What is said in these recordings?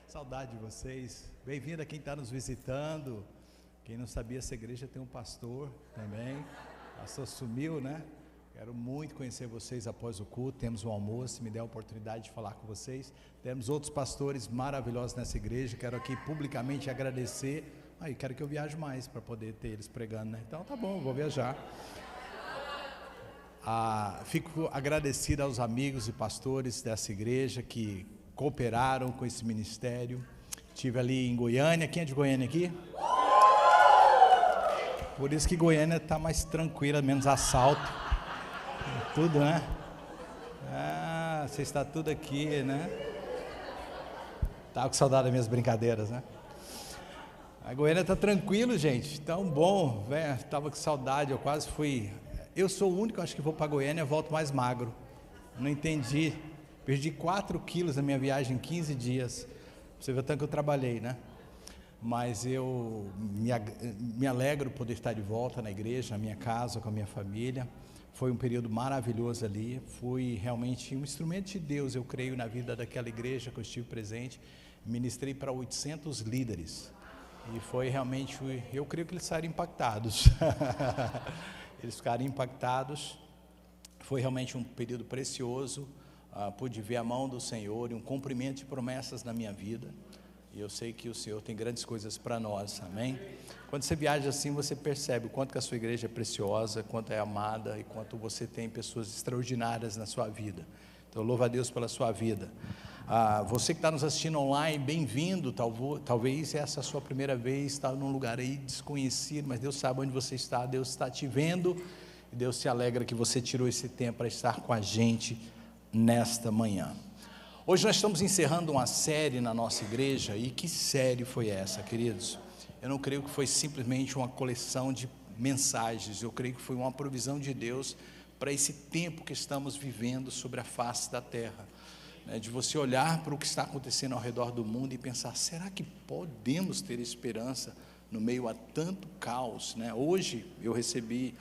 Saudade de vocês. Bem-vindo a quem está nos visitando. Quem não sabia, essa igreja tem um pastor também. O pastor sumiu, né? Quero muito conhecer vocês após o culto. Temos um almoço, me dê a oportunidade de falar com vocês. Temos outros pastores maravilhosos nessa igreja. Quero aqui publicamente agradecer. Quero que eu viaje mais para poder ter eles pregando, né? Então tá bom, vou viajar. Fico agradecido aos amigos e pastores dessa igreja que cooperaram com esse ministério. Estive ali em Goiânia. Quem é de Goiânia aqui? Por isso que Goiânia está mais tranquila, menos assalto. Tudo, né? Você está tudo aqui, né? Estava com saudade das minhas brincadeiras, né? A Goiânia está tranquilo, gente. Tão bom, velho. Estava com saudade, eu quase fui. Eu sou o único, acho que vou para Goiânia e volto mais magro. Não entendi. Perdi 4 quilos na minha viagem em 15 dias. Você vê o tanto que eu trabalhei, né? Mas eu me alegro poder estar de volta na igreja, na minha casa, com a minha família. Foi um período maravilhoso ali. Fui realmente um instrumento de Deus, eu creio, na vida daquela igreja que eu estive presente. Ministrei para 800 líderes. E foi realmente, eu creio que eles saíram impactados. Eles ficaram impactados. Foi realmente um período precioso. Pude ver a mão do Senhor e um cumprimento de promessas na minha vida. E eu sei que o Senhor tem grandes coisas para nós, amém? Quando você viaja assim, você percebe o quanto que a sua igreja é preciosa, quanto é amada e quanto você tem pessoas extraordinárias na sua vida. Então, louva a Deus pela sua vida. Você que está nos assistindo online, bem-vindo. Talvez essa é a sua primeira vez, está num lugar aí desconhecido, mas Deus sabe onde você está, Deus está te vendo, e Deus se alegra que você tirou esse tempo para estar com a gente nesta manhã. Hoje nós estamos encerrando uma série na nossa igreja, e que série foi essa, queridos? Eu não creio que foi simplesmente uma coleção de mensagens, eu creio que foi uma provisão de Deus para esse tempo que estamos vivendo sobre a face da terra. De você olhar para o que está acontecendo ao redor do mundo e pensar, será que podemos ter esperança no meio a tanto caos, né? Hoje eu recebi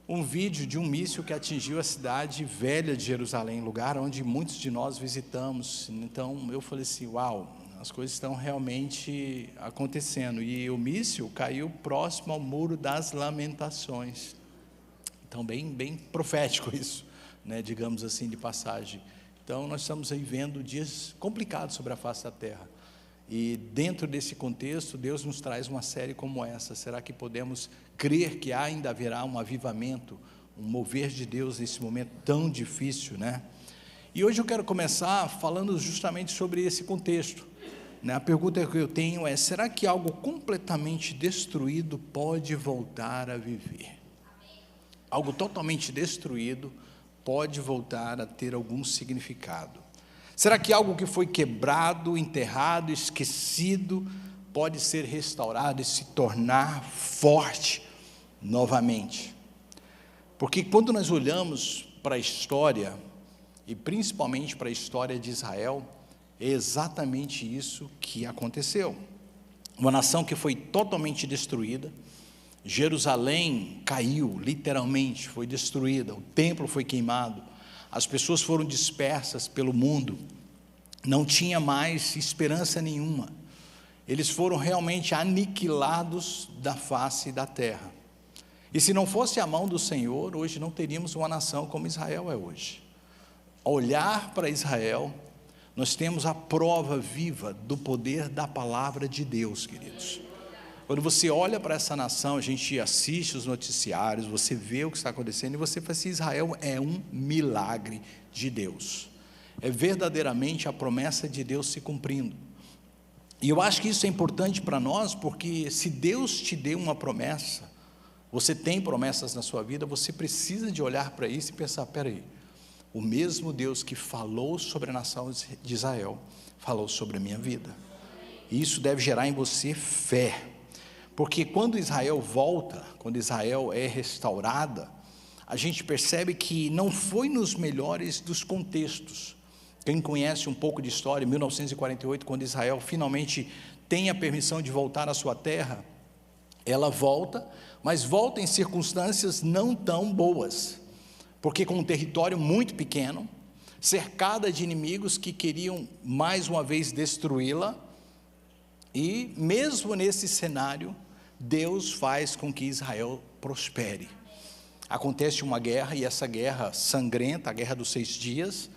um vídeo de um míssil que atingiu a cidade velha de Jerusalém, lugar onde muitos de nós visitamos. Então eu falei assim, uau, as coisas estão realmente acontecendo, e o míssil caiu próximo ao Muro das Lamentações. Então bem profético isso, né? Digamos assim, de passagem. Então, nós estamos aí vendo dias complicados sobre a face da terra. E dentro desse contexto, Deus nos traz uma série como essa. Será que podemos crer que ainda haverá um avivamento, um mover de Deus nesse momento tão difícil, né? E hoje eu quero começar falando justamente sobre esse contexto, né? A pergunta que eu tenho é, será que algo completamente destruído pode voltar a viver? Algo totalmente destruído pode voltar a ter algum significado? Será que algo que foi quebrado, enterrado, esquecido, pode ser restaurado e se tornar forte novamente? Porque quando nós olhamos para a história, e principalmente para a história de Israel, é exatamente isso que aconteceu. Uma nação que foi totalmente destruída. Jerusalém caiu, literalmente, foi destruída, o templo foi queimado, as pessoas foram dispersas pelo mundo, não tinha mais esperança nenhuma, eles foram realmente aniquilados da face da terra. E se não fosse a mão do Senhor, hoje não teríamos uma nação como Israel é hoje. Ao olhar para Israel, nós temos a prova viva do poder da palavra de Deus, queridos. Quando você olha para essa nação, a gente assiste os noticiários, você vê o que está acontecendo, e você fala assim, Israel é um milagre de Deus, é verdadeiramente a promessa de Deus se cumprindo. E eu acho que isso é importante para nós, porque se Deus te deu uma promessa, você tem promessas na sua vida, você precisa de olhar para isso e pensar, peraí, o mesmo Deus que falou sobre a nação de Israel, falou sobre a minha vida, e isso deve gerar em você fé. Porque quando Israel volta, quando Israel é restaurada, a gente percebe que não foi nos melhores dos contextos. Quem conhece um pouco de história, em 1948, quando Israel finalmente tem a permissão de voltar à sua terra, ela volta, mas volta em circunstâncias não tão boas, porque com um território muito pequeno, cercada de inimigos que queriam mais uma vez destruí-la, e mesmo nesse cenário, Deus faz com que Israel prospere. Acontece uma guerra, e essa guerra sangrenta, a guerra dos 6 dias,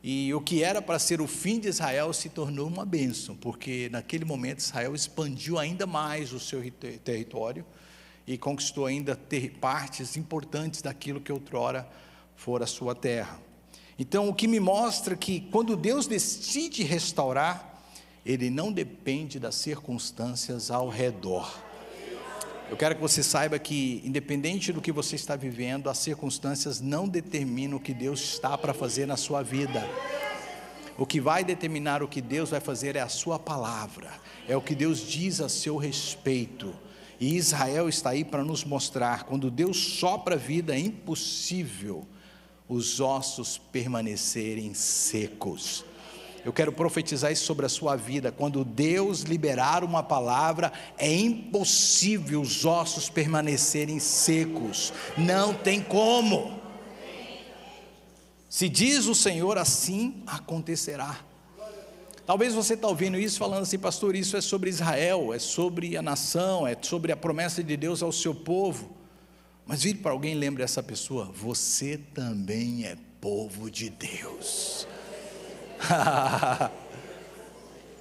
e o que era para ser o fim de Israel se tornou uma bênção, porque naquele momento Israel expandiu ainda mais o seu território, e conquistou ainda partes importantes daquilo que outrora fora a sua terra. Então, o que me mostra que quando Deus decide restaurar, Ele não depende das circunstâncias ao redor. Eu quero que você saiba que, independente do que você está vivendo, as circunstâncias não determinam o que Deus está para fazer na sua vida. O que vai determinar o que Deus vai fazer é a sua palavra, é o que Deus diz a seu respeito. E Israel está aí para nos mostrar, quando Deus sopra a vida, é impossível os ossos permanecerem secos. Eu quero profetizar isso sobre a sua vida. Quando Deus liberar uma palavra, é impossível os ossos permanecerem secos, não tem como. Se diz o Senhor, assim acontecerá. Talvez você está ouvindo isso falando assim: pastor, isso é sobre Israel, é sobre a nação, é sobre a promessa de Deus ao seu povo. Mas vire para alguém e lembre essa pessoa: você também é povo de Deus.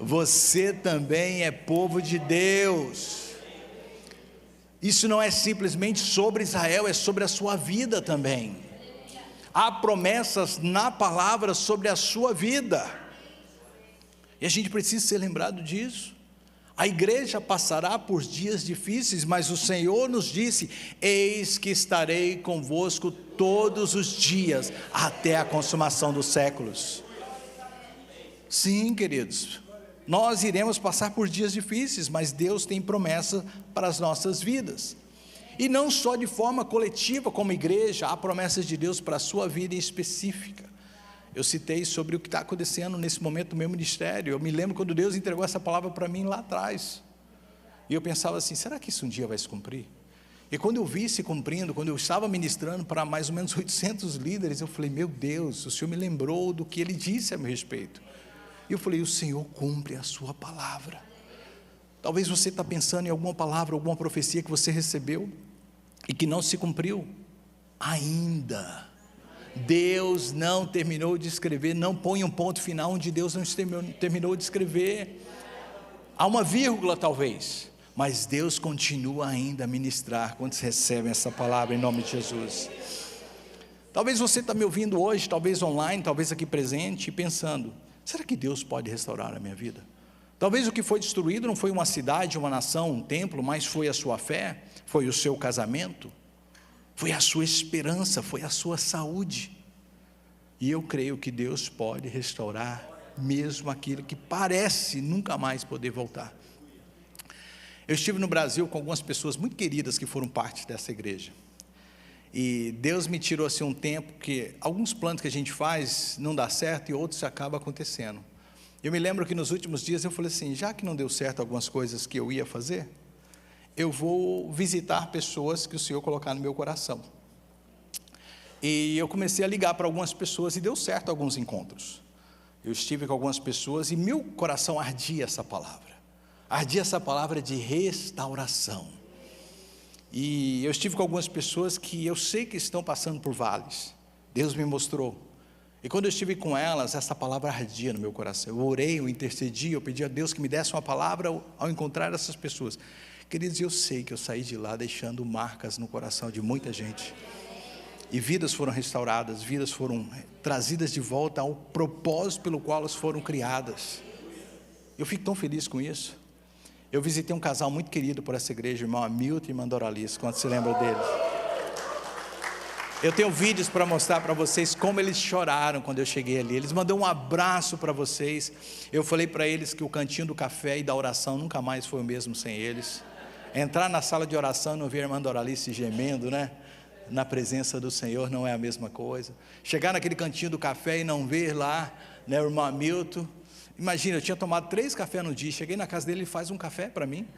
Você também é povo de Deus. Isso não é simplesmente sobre Israel, é sobre a sua vida também. Há promessas na palavra sobre a sua vida, e a gente precisa ser lembrado disso. A igreja passará por dias difíceis, mas o Senhor nos disse: eis que estarei convosco todos os dias, até a consumação dos séculos. Sim, queridos, nós iremos passar por dias difíceis, mas Deus tem promessa para as nossas vidas, e não só de forma coletiva como igreja, há promessas de Deus para a sua vida em específica. Eu citei sobre o que está acontecendo nesse momento no meu ministério. Eu me lembro quando Deus entregou essa palavra para mim lá atrás, e eu pensava assim: será que isso um dia vai se cumprir? E quando eu vi se cumprindo, quando eu estava ministrando para mais ou menos 800 líderes, eu falei: meu Deus, o Senhor me lembrou do que Ele disse a meu respeito. E eu falei: o Senhor cumpre a sua palavra. Talvez você está pensando em alguma palavra, alguma profecia que você recebeu e que não se cumpriu ainda. Deus não terminou de escrever. Não põe um ponto final onde Deus não terminou de escrever. Há uma vírgula talvez, mas Deus continua ainda a ministrar. Quantos recebem essa palavra em nome de Jesus? Talvez você está me ouvindo hoje, talvez online, talvez aqui presente, e pensando: será que Deus pode restaurar a minha vida? Talvez o que foi destruído não foi uma cidade, uma nação, um templo, mas foi a sua fé, foi o seu casamento, foi a sua esperança, foi a sua saúde. E eu creio que Deus pode restaurar mesmo aquilo que parece nunca mais poder voltar. Eu estive no Brasil com algumas pessoas muito queridas que foram parte dessa igreja, e Deus me tirou assim um tempo que alguns planos que a gente faz não dá certo e outros acabam acontecendo. Eu me lembro que nos últimos dias eu falei assim: já que não deu certo algumas coisas que eu ia fazer, eu vou visitar pessoas que o Senhor colocar no meu coração. E eu comecei a ligar para algumas pessoas, e deu certo alguns encontros. Eu estive com algumas pessoas, e meu coração ardia essa palavra de restauração. E eu estive com algumas pessoas que eu sei que estão passando por vales. Deus me mostrou. E quando eu estive com elas, essa palavra ardia no meu coração. Eu orei, eu intercedi, eu pedi a Deus que me desse uma palavra ao encontrar essas pessoas. Queridos, eu sei que eu saí de lá deixando marcas no coração de muita gente. E vidas foram restauradas, vidas foram trazidas de volta ao propósito pelo qual elas foram criadas. Eu fico tão feliz com isso. Eu visitei um casal muito querido por essa igreja, irmão Hamilton e irmã Doralice. Quanto se lembra deles? Eu tenho vídeos para mostrar para vocês como eles choraram quando eu cheguei ali. Eles mandaram um abraço para vocês. Eu falei para eles que o cantinho do café e da oração nunca mais foi o mesmo sem eles. Entrar na sala de oração e não ver a irmã Doralice gemendo, né? Na presença do Senhor não é a mesma coisa. Chegar naquele cantinho do café e não ver lá, né, o irmão Hamilton. Imagina, eu tinha tomado 3 cafés no dia. Cheguei na casa dele, ele faz um café para mim.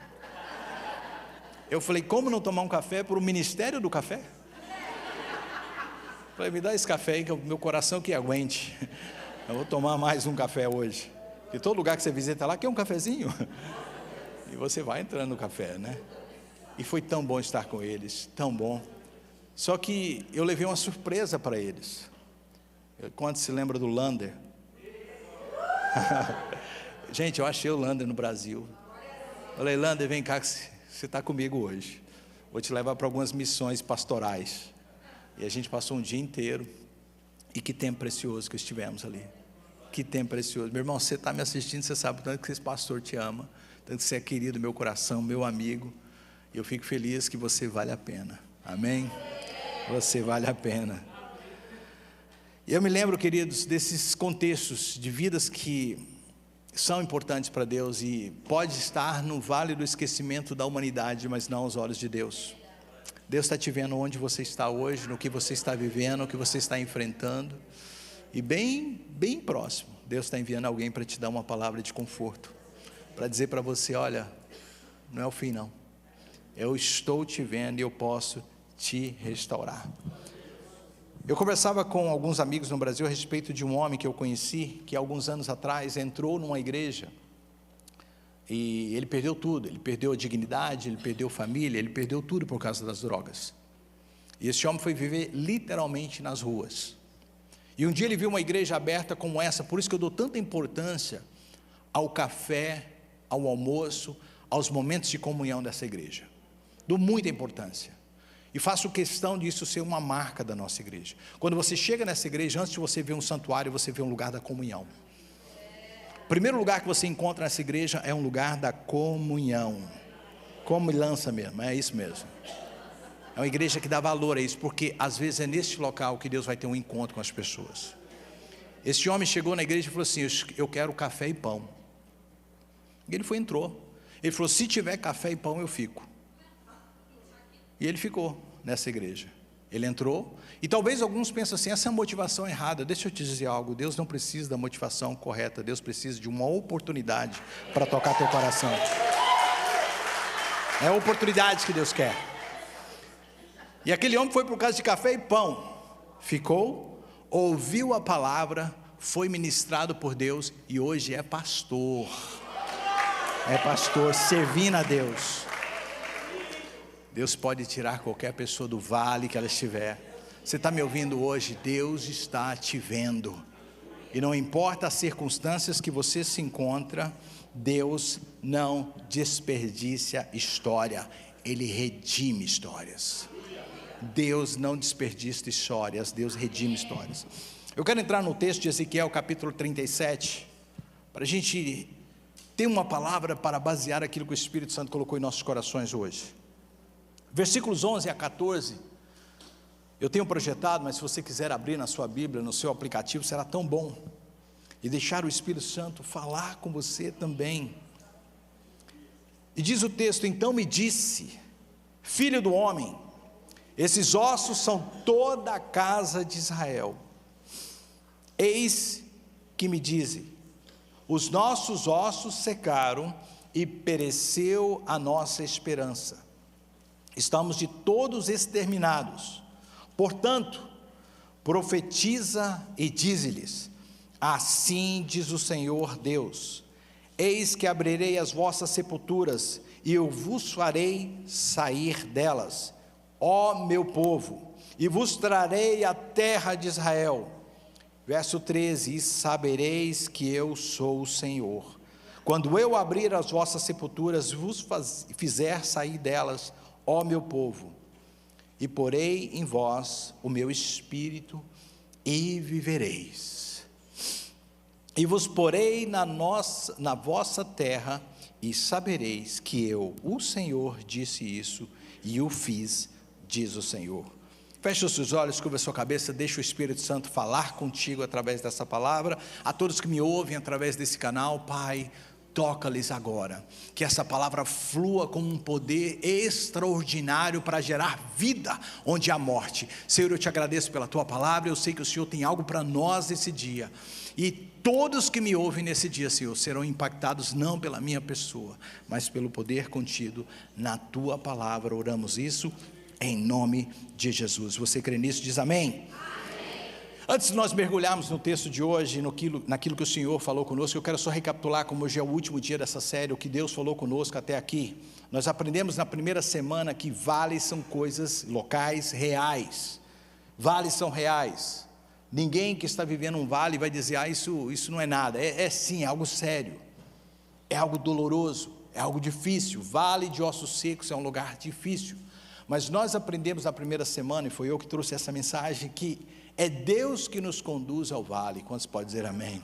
Eu falei: como não tomar um café para o ministério do café? Falei, me dá esse café aí, que é o meu coração que aguente. Eu vou tomar mais um café hoje. E todo lugar que você visita lá, quer um cafezinho? E você vai entrando no café, né? E foi tão bom estar com eles, tão bom. Só que eu levei uma surpresa para eles. Quando se lembra do Lander? Gente, eu achei o Lander no Brasil. Falei, Lander, vem cá que você está comigo hoje. Vou te levar para algumas missões pastorais. E a gente passou um dia inteiro. E que tempo precioso que estivemos ali. Que tempo precioso. Meu irmão, você está me assistindo, você sabe o tanto que esse pastor te ama, tanto que você é querido, meu coração, meu amigo. E eu fico feliz que você vale a pena. Amém? Você vale a pena. E eu me lembro, queridos, desses contextos de vidas que são importantes para Deus e pode estar no vale do esquecimento da humanidade, mas não aos olhos de Deus. Deus está te vendo onde você está hoje, no que você está vivendo, o que você está enfrentando. E bem próximo, Deus está enviando alguém para te dar uma palavra de conforto, para dizer para você, olha, não é o fim não. Eu estou te vendo e eu posso te restaurar. Eu conversava com alguns amigos no Brasil a respeito de um homem que eu conheci, que alguns anos atrás entrou numa igreja, e ele perdeu tudo, ele perdeu a dignidade, ele perdeu família, ele perdeu tudo por causa das drogas. E esse homem foi viver literalmente nas ruas. E um dia ele viu uma igreja aberta como essa, por isso que eu dou tanta importância ao café, ao almoço, aos momentos de comunhão dessa igreja. Dou muita importância. E faço questão disso ser uma marca da nossa igreja. Quando você chega nessa igreja, antes de você ver um santuário, você vê um lugar da comunhão. O primeiro lugar que você encontra nessa igreja é um lugar da comunhão. Comunhança mesmo, é isso mesmo. É uma igreja que dá valor a isso, porque às vezes é neste local que Deus vai ter um encontro com as pessoas. Esse homem chegou na igreja e falou assim, eu quero café e pão. E ele entrou. Ele falou, se tiver café e pão eu fico. E ele ficou nessa igreja. Ele entrou, e talvez alguns pensem assim, essa é a motivação errada. Deixa eu te dizer algo, Deus não precisa da motivação correta, Deus precisa de uma oportunidade para tocar teu coração. É a oportunidade que Deus quer. E aquele homem foi por causa de café e pão. Ficou, ouviu a palavra, foi ministrado por Deus, e hoje é pastor. É pastor, servindo a Deus. Deus pode tirar qualquer pessoa do vale que ela estiver. Você está me ouvindo hoje? Deus está te vendo. E não importa as circunstâncias que você se encontra, Deus não desperdiça história. Ele redime histórias. Deus não desperdiça histórias, Deus redime histórias. Eu quero entrar no texto de Ezequiel capítulo 37, para a gente ter uma palavra para basear aquilo que o Espírito Santo colocou em nossos corações hoje. Versículos 11 a 14, eu tenho projetado, mas se você quiser abrir na sua Bíblia, no seu aplicativo, será tão bom, e deixar o Espírito Santo falar com você também. E diz o texto, então me disse, filho do homem, esses ossos são toda a casa de Israel. Eis que me dizem, os nossos ossos secaram e pereceu a nossa esperança. Estamos de todos exterminados. Portanto, profetiza e dize-lhes, assim diz o Senhor Deus, eis que abrirei as vossas sepulturas e eu vos farei sair delas, ó meu povo, e vos trarei a terra de Israel. Verso 13, e sabereis que eu sou o Senhor, quando eu abrir as vossas sepulturas e vos fizer sair delas, ó meu povo, e porei em vós o meu espírito, e vivereis, e vos porei na vossa terra, e sabereis que eu, o Senhor, disse isso, e o fiz, diz o Senhor. Feche os seus olhos, curva a sua cabeça, deixa o Espírito Santo falar contigo através dessa palavra. A todos que me ouvem através desse canal, Pai, toca-lhes agora, que essa palavra flua com um poder extraordinário para gerar vida onde há morte. Senhor, eu te agradeço pela tua palavra, eu sei que o Senhor tem algo para nós esse dia, e todos que me ouvem nesse dia, Senhor, serão impactados não pela minha pessoa, mas pelo poder contido na tua palavra. Oramos isso em nome de Jesus. Você crê nisso? Diz amém. Antes de nós mergulharmos no texto de hoje, naquilo que o Senhor falou conosco, eu quero só recapitular, como hoje é o último dia dessa série, o que Deus falou conosco até aqui. Nós aprendemos na primeira semana que vales são coisas locais, reais. Vales são reais. Ninguém que está vivendo um vale vai dizer, isso não é nada. Sim, é algo sério, é algo doloroso, é algo difícil. Vale de Ossos Secos é um lugar difícil. Mas nós aprendemos na primeira semana, e foi eu que trouxe essa mensagem, que é Deus que nos conduz ao vale. Quantos podem dizer amém?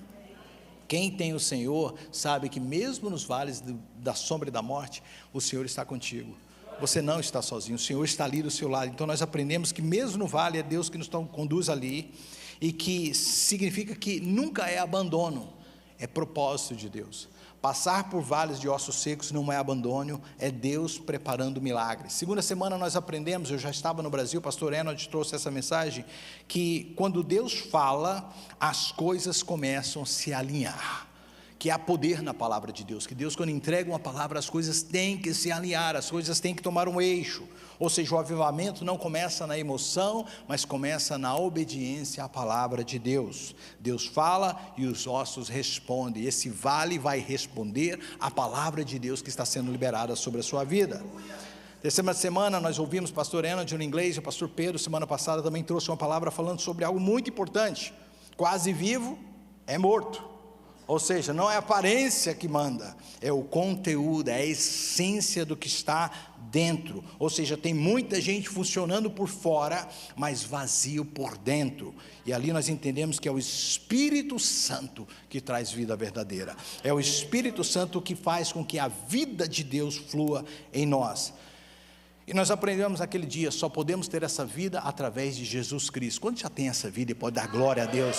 Quem tem o Senhor sabe que mesmo nos vales da sombra e da morte, o Senhor está contigo. Você não está sozinho, o Senhor está ali do seu lado. Então nós aprendemos que mesmo no vale é Deus que nos conduz ali, e que significa que nunca é abandono, é propósito de Deus. Passar por vales de ossos secos não é abandono, é Deus preparando milagres. Segunda semana nós aprendemos, eu já estava no Brasil, o pastor Enoch trouxe essa mensagem, que quando Deus fala, as coisas começam a se alinhar, que há poder na palavra de Deus, que Deus, quando entrega uma palavra, as coisas têm que se alinhar, as coisas têm que tomar um eixo. Ou seja, o avivamento não começa na emoção, mas começa na obediência à palavra de Deus. Deus fala e os ossos respondem, e esse vale vai responder à palavra de Deus que está sendo liberada sobre a sua vida. Terceira semana nós ouvimos o pastor Enoch no inglês, e o pastor Pedro semana passada também trouxe uma palavra falando sobre algo muito importante. Quase vivo é morto. Ou seja, não é a aparência que manda, é o conteúdo, é a essência do que está dentro. Ou seja, tem muita gente funcionando por fora, mas vazio por dentro. E ali nós entendemos que é o Espírito Santo que traz vida verdadeira. É o Espírito Santo que faz com que a vida de Deus flua em nós. E nós aprendemos naquele dia, só podemos ter essa vida através de Jesus Cristo. Quando já tem essa vida e pode dar glória a Deus?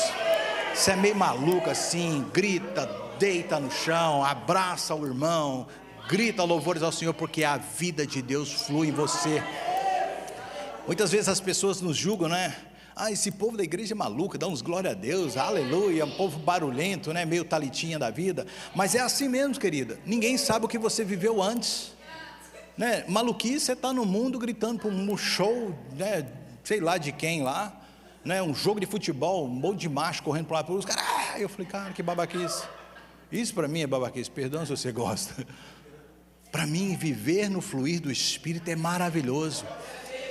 Você é meio maluco assim, grita, deita no chão, abraça o irmão, grita louvores ao Senhor, porque a vida de Deus flui em você. Muitas vezes as pessoas nos julgam, né? Esse povo da igreja é maluco, dá uns glória a Deus, aleluia, é um povo barulhento, né? Meio talitinha da vida. Mas é assim mesmo, querida, ninguém sabe o que você viveu antes, né? Maluquice, você está no mundo gritando para um show, né? Sei lá de quem lá, né, um jogo de futebol, um monte de macho correndo para lá, para os caras, eu falei, cara, que babaquice. Isso para mim é babaquice, perdão se você gosta. Para mim, viver no fluir do Espírito é maravilhoso.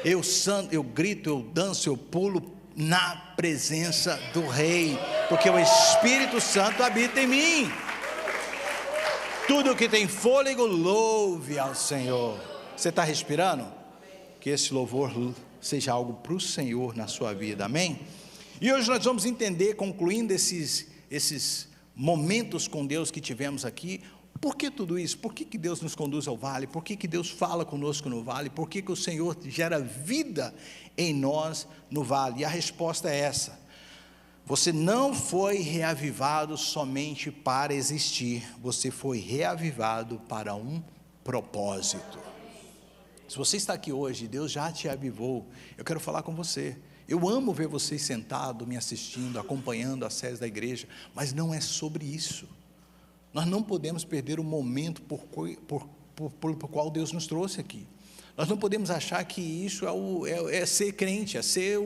Eu grito, eu danço, eu pulo na presença do Rei, porque o Espírito Santo habita em mim. Tudo que tem fôlego, louve ao Senhor. Você está respirando? Que esse louvor seja algo para o Senhor na sua vida, amém? E hoje nós vamos entender, concluindo esses momentos com Deus que tivemos aqui, por que tudo isso? Por que Deus nos conduz ao vale? Por que Deus fala conosco no vale? Por que o Senhor gera vida em nós no vale? E a resposta é essa: você não foi reavivado somente para existir, você foi reavivado para um propósito. Se você está aqui hoje, Deus já te avivou, eu quero falar com você. Eu amo ver vocês sentados, me assistindo, acompanhando as séries da igreja, mas não é sobre isso. Nós não podemos perder o momento por qual Deus nos trouxe aqui. Nós não podemos achar que isso é ser crente, é ser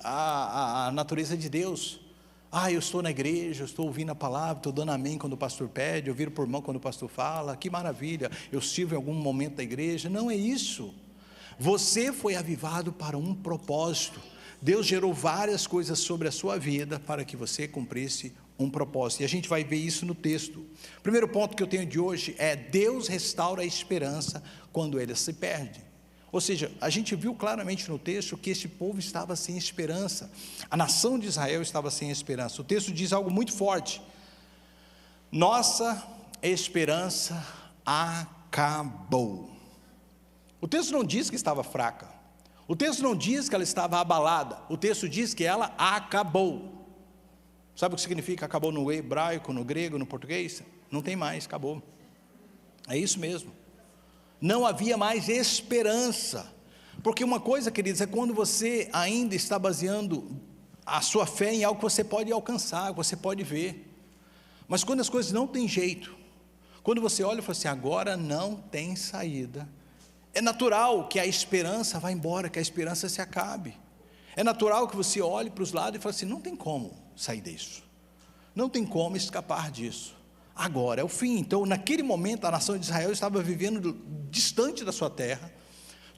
a natureza de Deus. Eu estou na igreja, eu estou ouvindo a palavra, estou dando amém quando o pastor pede, eu viro por mão quando o pastor fala, que maravilha, eu sirvo em algum momento da igreja. Não é isso. Você foi avivado para um propósito. Deus gerou várias coisas sobre a sua vida para que você cumprisse um propósito, e a gente vai ver isso no texto. O primeiro ponto que eu tenho de hoje é: Deus restaura a esperança quando ele se perde. Ou seja, a gente viu claramente no texto que esse povo estava sem esperança, a nação de Israel estava sem esperança. O texto diz algo muito forte: nossa esperança acabou. O texto não diz que estava fraca, o texto não diz que ela estava abalada, o texto diz que ela acabou. Sabe o que significa acabou no hebraico, no grego, no português? Não tem mais, acabou. É isso mesmo. Não havia mais esperança. Porque uma coisa, queridos, é quando você ainda está baseando a sua fé em algo que você pode alcançar, que você pode ver. Mas quando as coisas não têm jeito, quando você olha e fala assim, agora não tem saída, é natural que a esperança vá embora, que a esperança se acabe. É natural que você olhe para os lados e fale assim: não tem como sair disso, não tem como escapar disso, agora é o fim. Então naquele momento a nação de Israel estava vivendo distante da sua terra,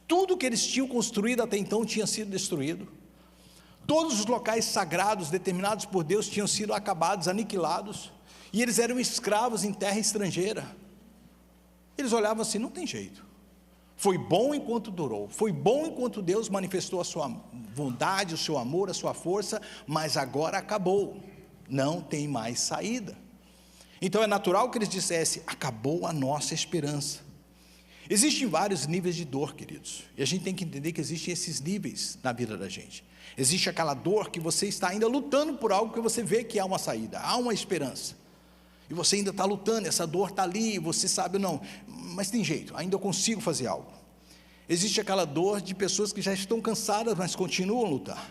tudo que eles tinham construído até então tinha sido destruído, todos os locais sagrados determinados por Deus tinham sido acabados, aniquilados, e eles eram escravos em terra estrangeira. Eles olhavam assim: não tem jeito, foi bom enquanto durou, foi bom enquanto Deus manifestou a sua bondade, o seu amor, a sua força, mas agora acabou, não tem mais saída. Então é natural que eles dissessem: acabou a nossa esperança. Existem vários níveis de dor, queridos, e a gente tem que entender que existem esses níveis na vida da gente. Existe aquela dor que você está ainda lutando por algo que você vê que há uma saída, há uma esperança, e você ainda está lutando, essa dor está ali, você sabe, não, mas tem jeito, ainda eu consigo fazer algo. Existe aquela dor de pessoas que já estão cansadas, mas continuam a lutar.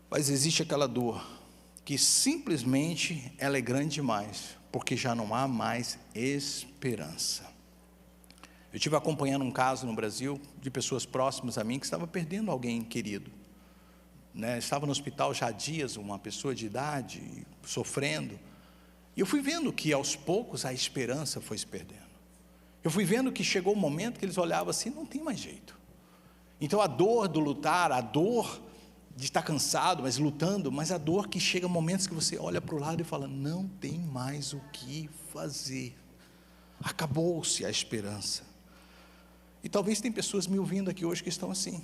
Mas existe aquela dor que simplesmente ela é grande demais, porque já não há mais esperança. Eu estive acompanhando um caso no Brasil, de pessoas próximas a mim, que estava perdendo alguém querido, né? Estava no hospital já há dias, uma pessoa de idade, sofrendo, e eu fui vendo que aos poucos a esperança foi se perdendo. Eu fui vendo que chegou um momento que eles olhavam assim: não tem mais jeito. Então a dor do lutar, a dor de estar cansado, mas lutando, mas a dor que chega momentos que você olha para o lado e fala: não tem mais o que fazer, acabou-se a esperança. E talvez tem pessoas me ouvindo aqui hoje que estão assim.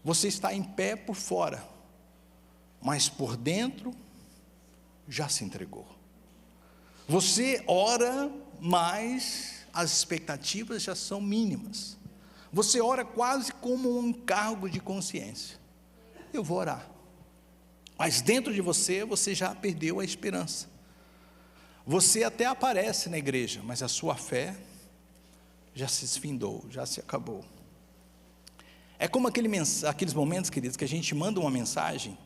Você está em pé por fora, mas por dentro já se entregou. Você ora, mas as expectativas já são mínimas. Você ora quase como um encargo de consciência: eu vou orar, mas dentro de você, você já perdeu a esperança. Você até aparece na igreja, mas a sua fé já se esfindou, já se acabou. É como aqueles momentos, queridos, que a gente manda uma mensagem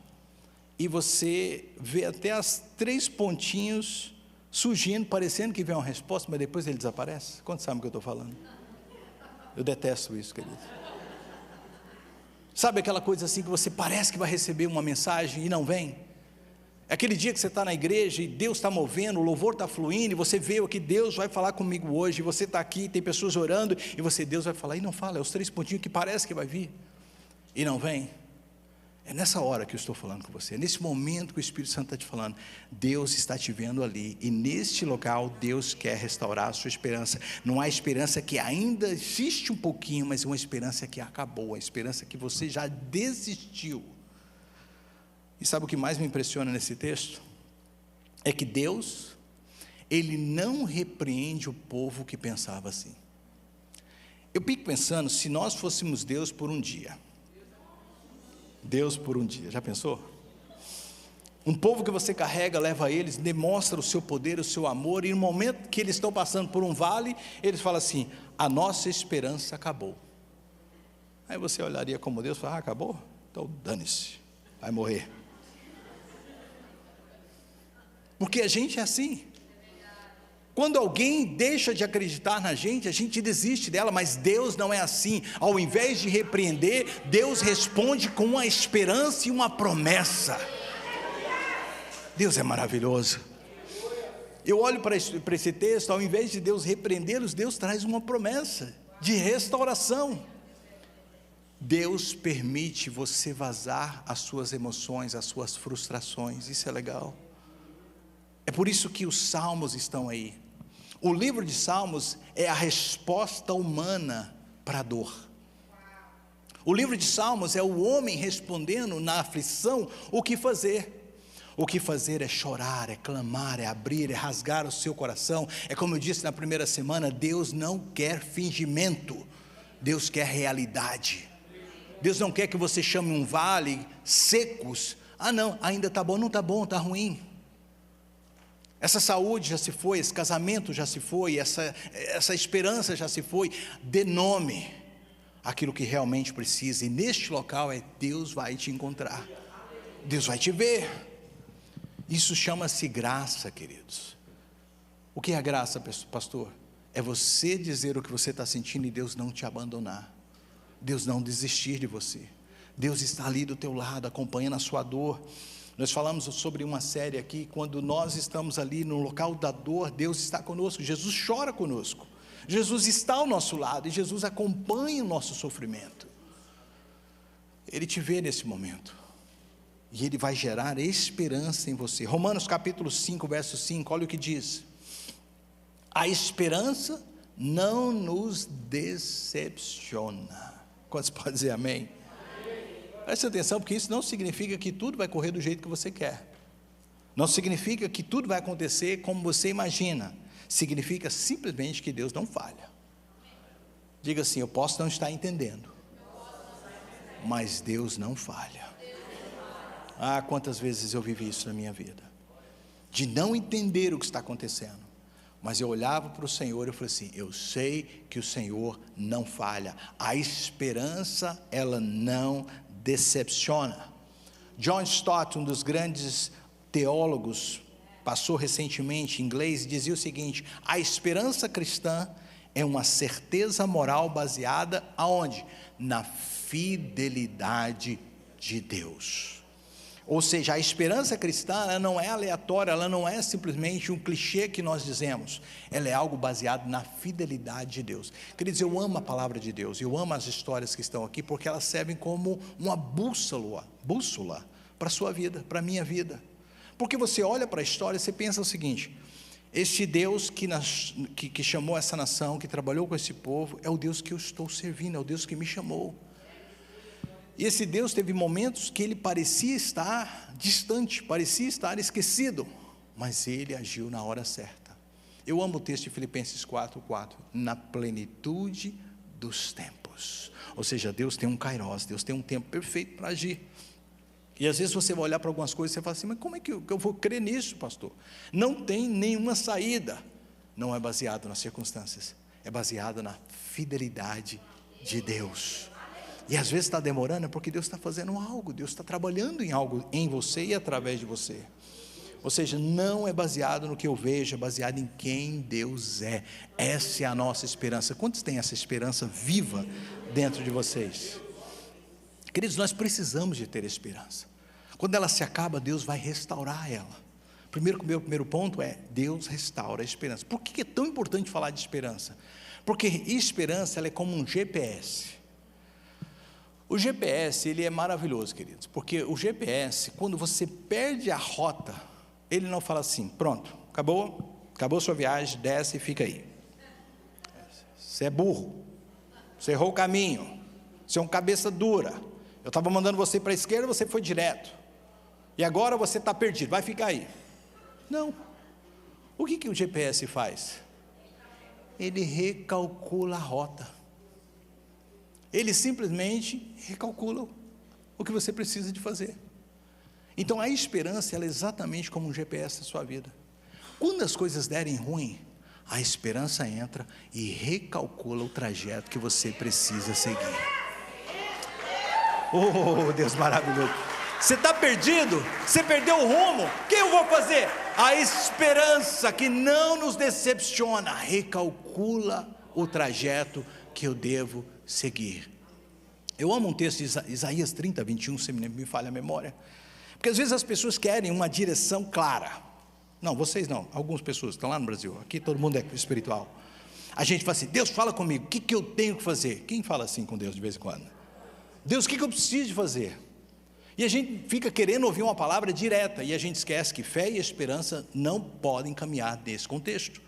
e você vê até as 3 pontinhos surgindo, parecendo que vem uma resposta, mas depois ele desaparece. Quantos sabem o que eu estou falando? Eu detesto isso, queridos. Sabe aquela coisa assim que você parece que vai receber uma mensagem e não vem? É aquele dia que você está na igreja e Deus está movendo, o louvor está fluindo, e você vê que Deus vai falar comigo hoje, e você está aqui, tem pessoas orando, e Deus vai falar, e não fala, é os 3 pontinhos que parece que vai vir, e não vem. É nessa hora que eu estou falando com você, é nesse momento que o Espírito Santo está te falando: Deus está te vendo ali, e neste local Deus quer restaurar a sua esperança. Não há esperança que ainda existe um pouquinho, mas uma esperança que acabou, a esperança que você já desistiu. E sabe o que mais me impressiona nesse texto? É que Deus, Ele não repreende o povo que pensava assim. Eu fico pensando, se nós fôssemos Deus por um dia, Deus por um dia, já pensou? Um povo que você carrega, leva a eles, demonstra o seu poder, o seu amor, e no momento que eles estão passando por um vale, eles falam assim: a nossa esperança acabou. Aí você olharia como Deus e fala: acabou? Então dane-se, vai morrer. Porque a gente é assim. Quando alguém deixa de acreditar na gente, a gente desiste dela, mas Deus não é assim. Ao invés de repreender, Deus responde com uma esperança e uma promessa. Deus é maravilhoso. Eu olho para esse texto, ao invés de Deus repreendê-los, Deus traz uma promessa de restauração. Deus permite você vazar as suas emoções, as suas frustrações, isso é legal. É por isso que os salmos estão aí. O livro de Salmos é a resposta humana para a dor. O livro de Salmos é o homem respondendo na aflição o que fazer. O que fazer é chorar, é clamar, é abrir, é rasgar o seu coração. É como eu disse na primeira semana: Deus não quer fingimento, Deus quer realidade. Deus não quer que você chame um vale secos. Ah não, ainda está bom, não está bom, está ruim. Essa saúde já se foi, esse casamento já se foi, essa esperança já se foi. Dê nome àquilo que realmente precisa, e neste local Deus vai te encontrar, Deus vai te ver. Isso chama-se graça, queridos. O que é a graça, pastor? É você dizer o que você está sentindo e Deus não te abandonar, Deus não desistir de você, Deus está ali do teu lado, acompanhando a sua dor. Nós falamos sobre uma série aqui, quando nós estamos ali no local da dor, Deus está conosco, Jesus chora conosco, Jesus está ao nosso lado, e Jesus acompanha o nosso sofrimento. Ele te vê nesse momento, e Ele vai gerar esperança em você. Romanos capítulo 5, verso 5, olha o que diz: a esperança não nos decepciona. Quantos podem dizer amém? Preste atenção, porque isso não significa que tudo vai correr do jeito que você quer, não significa que tudo vai acontecer como você imagina, significa simplesmente que Deus não falha. Diga assim: eu posso não estar entendendo, mas Deus não falha. Ah, quantas vezes eu vivi isso na minha vida, de não entender o que está acontecendo, mas eu olhava para o Senhor e eu falei assim: eu sei que o Senhor não falha, a esperança ela não decepciona. John Stott, um dos grandes teólogos, passou recentemente em inglês e dizia o seguinte: a esperança cristã é uma certeza moral baseada aonde? Na fidelidade de Deus. Ou seja, a esperança cristã ela não é aleatória, ela não é simplesmente um clichê que nós dizemos, ela é algo baseado na fidelidade de Deus. Queridos, eu amo a palavra de Deus, eu amo as histórias que estão aqui, porque elas servem como uma bússola para a sua vida, para a minha vida. Porque você olha para a história e você pensa o seguinte: este Deus que chamou essa nação, que trabalhou com esse povo, é o Deus que eu estou servindo, é o Deus que me chamou. E esse Deus teve momentos que ele parecia estar distante, parecia estar esquecido, mas ele agiu na hora certa. Eu amo o texto de Filipenses 4:4, na plenitude dos tempos. Ou seja, Deus tem um kairos, Deus tem um tempo perfeito para agir. E às vezes você vai olhar para algumas coisas e você fala assim: mas como é que eu vou crer nisso, pastor? Não tem nenhuma saída. Não é baseado nas circunstâncias, é baseado na fidelidade de Deus. E às vezes está demorando, é porque Deus está fazendo algo, Deus está trabalhando em algo em você e através de você. Ou seja, não é baseado no que eu vejo, é baseado em quem Deus é. Essa é a nossa esperança. Quantos têm essa esperança viva dentro de vocês? Queridos, nós precisamos de ter esperança. Quando ela se acaba, Deus vai restaurar ela. Meu primeiro ponto é: Deus restaura a esperança. Por que é tão importante falar de esperança? Porque esperança ela é como um GPS. O GPS, ele é maravilhoso, queridos, porque o GPS, quando você perde a rota, ele não fala assim: pronto, acabou sua viagem, desce e fica aí. Você é burro, você errou o caminho, você é um cabeça dura, eu estava mandando você para a esquerda, você foi direto, e agora você está perdido, vai ficar aí. Não. O que o GPS faz? Ele recalcula a rota. Ele simplesmente recalcula o que você precisa de fazer. Então a esperança ela é exatamente como um GPS da sua vida. Quando as coisas derem ruim, a esperança entra e recalcula o trajeto que você precisa seguir. Oh, Deus maravilhoso! Você está perdido? Você perdeu o rumo? O que eu vou fazer? A esperança que não nos decepciona recalcula o trajeto que eu devo seguir. Eu amo um texto de Isaías 30:21, se me falha a memória, porque às vezes as pessoas querem uma direção clara. Não, vocês não, algumas pessoas estão lá no Brasil, aqui todo mundo é espiritual. A gente fala assim: Deus fala comigo, o que eu tenho que fazer? Quem fala assim com Deus de vez em quando? Deus, o que eu preciso de fazer? E a gente fica querendo ouvir uma palavra direta, e a gente esquece que fé e esperança não podem caminhar nesse contexto.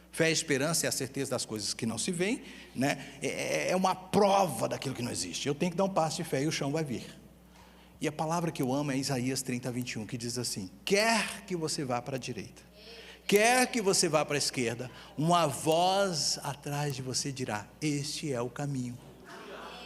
Fé e esperança é a certeza das coisas que não se veem, né? É uma prova daquilo que não existe. Eu tenho que dar um passo de fé e o chão vai vir. E a palavra que eu amo é Isaías 30:21, que diz assim: quer que você vá para a direita, quer que você vá para a esquerda, uma voz atrás de você dirá: este é o caminho.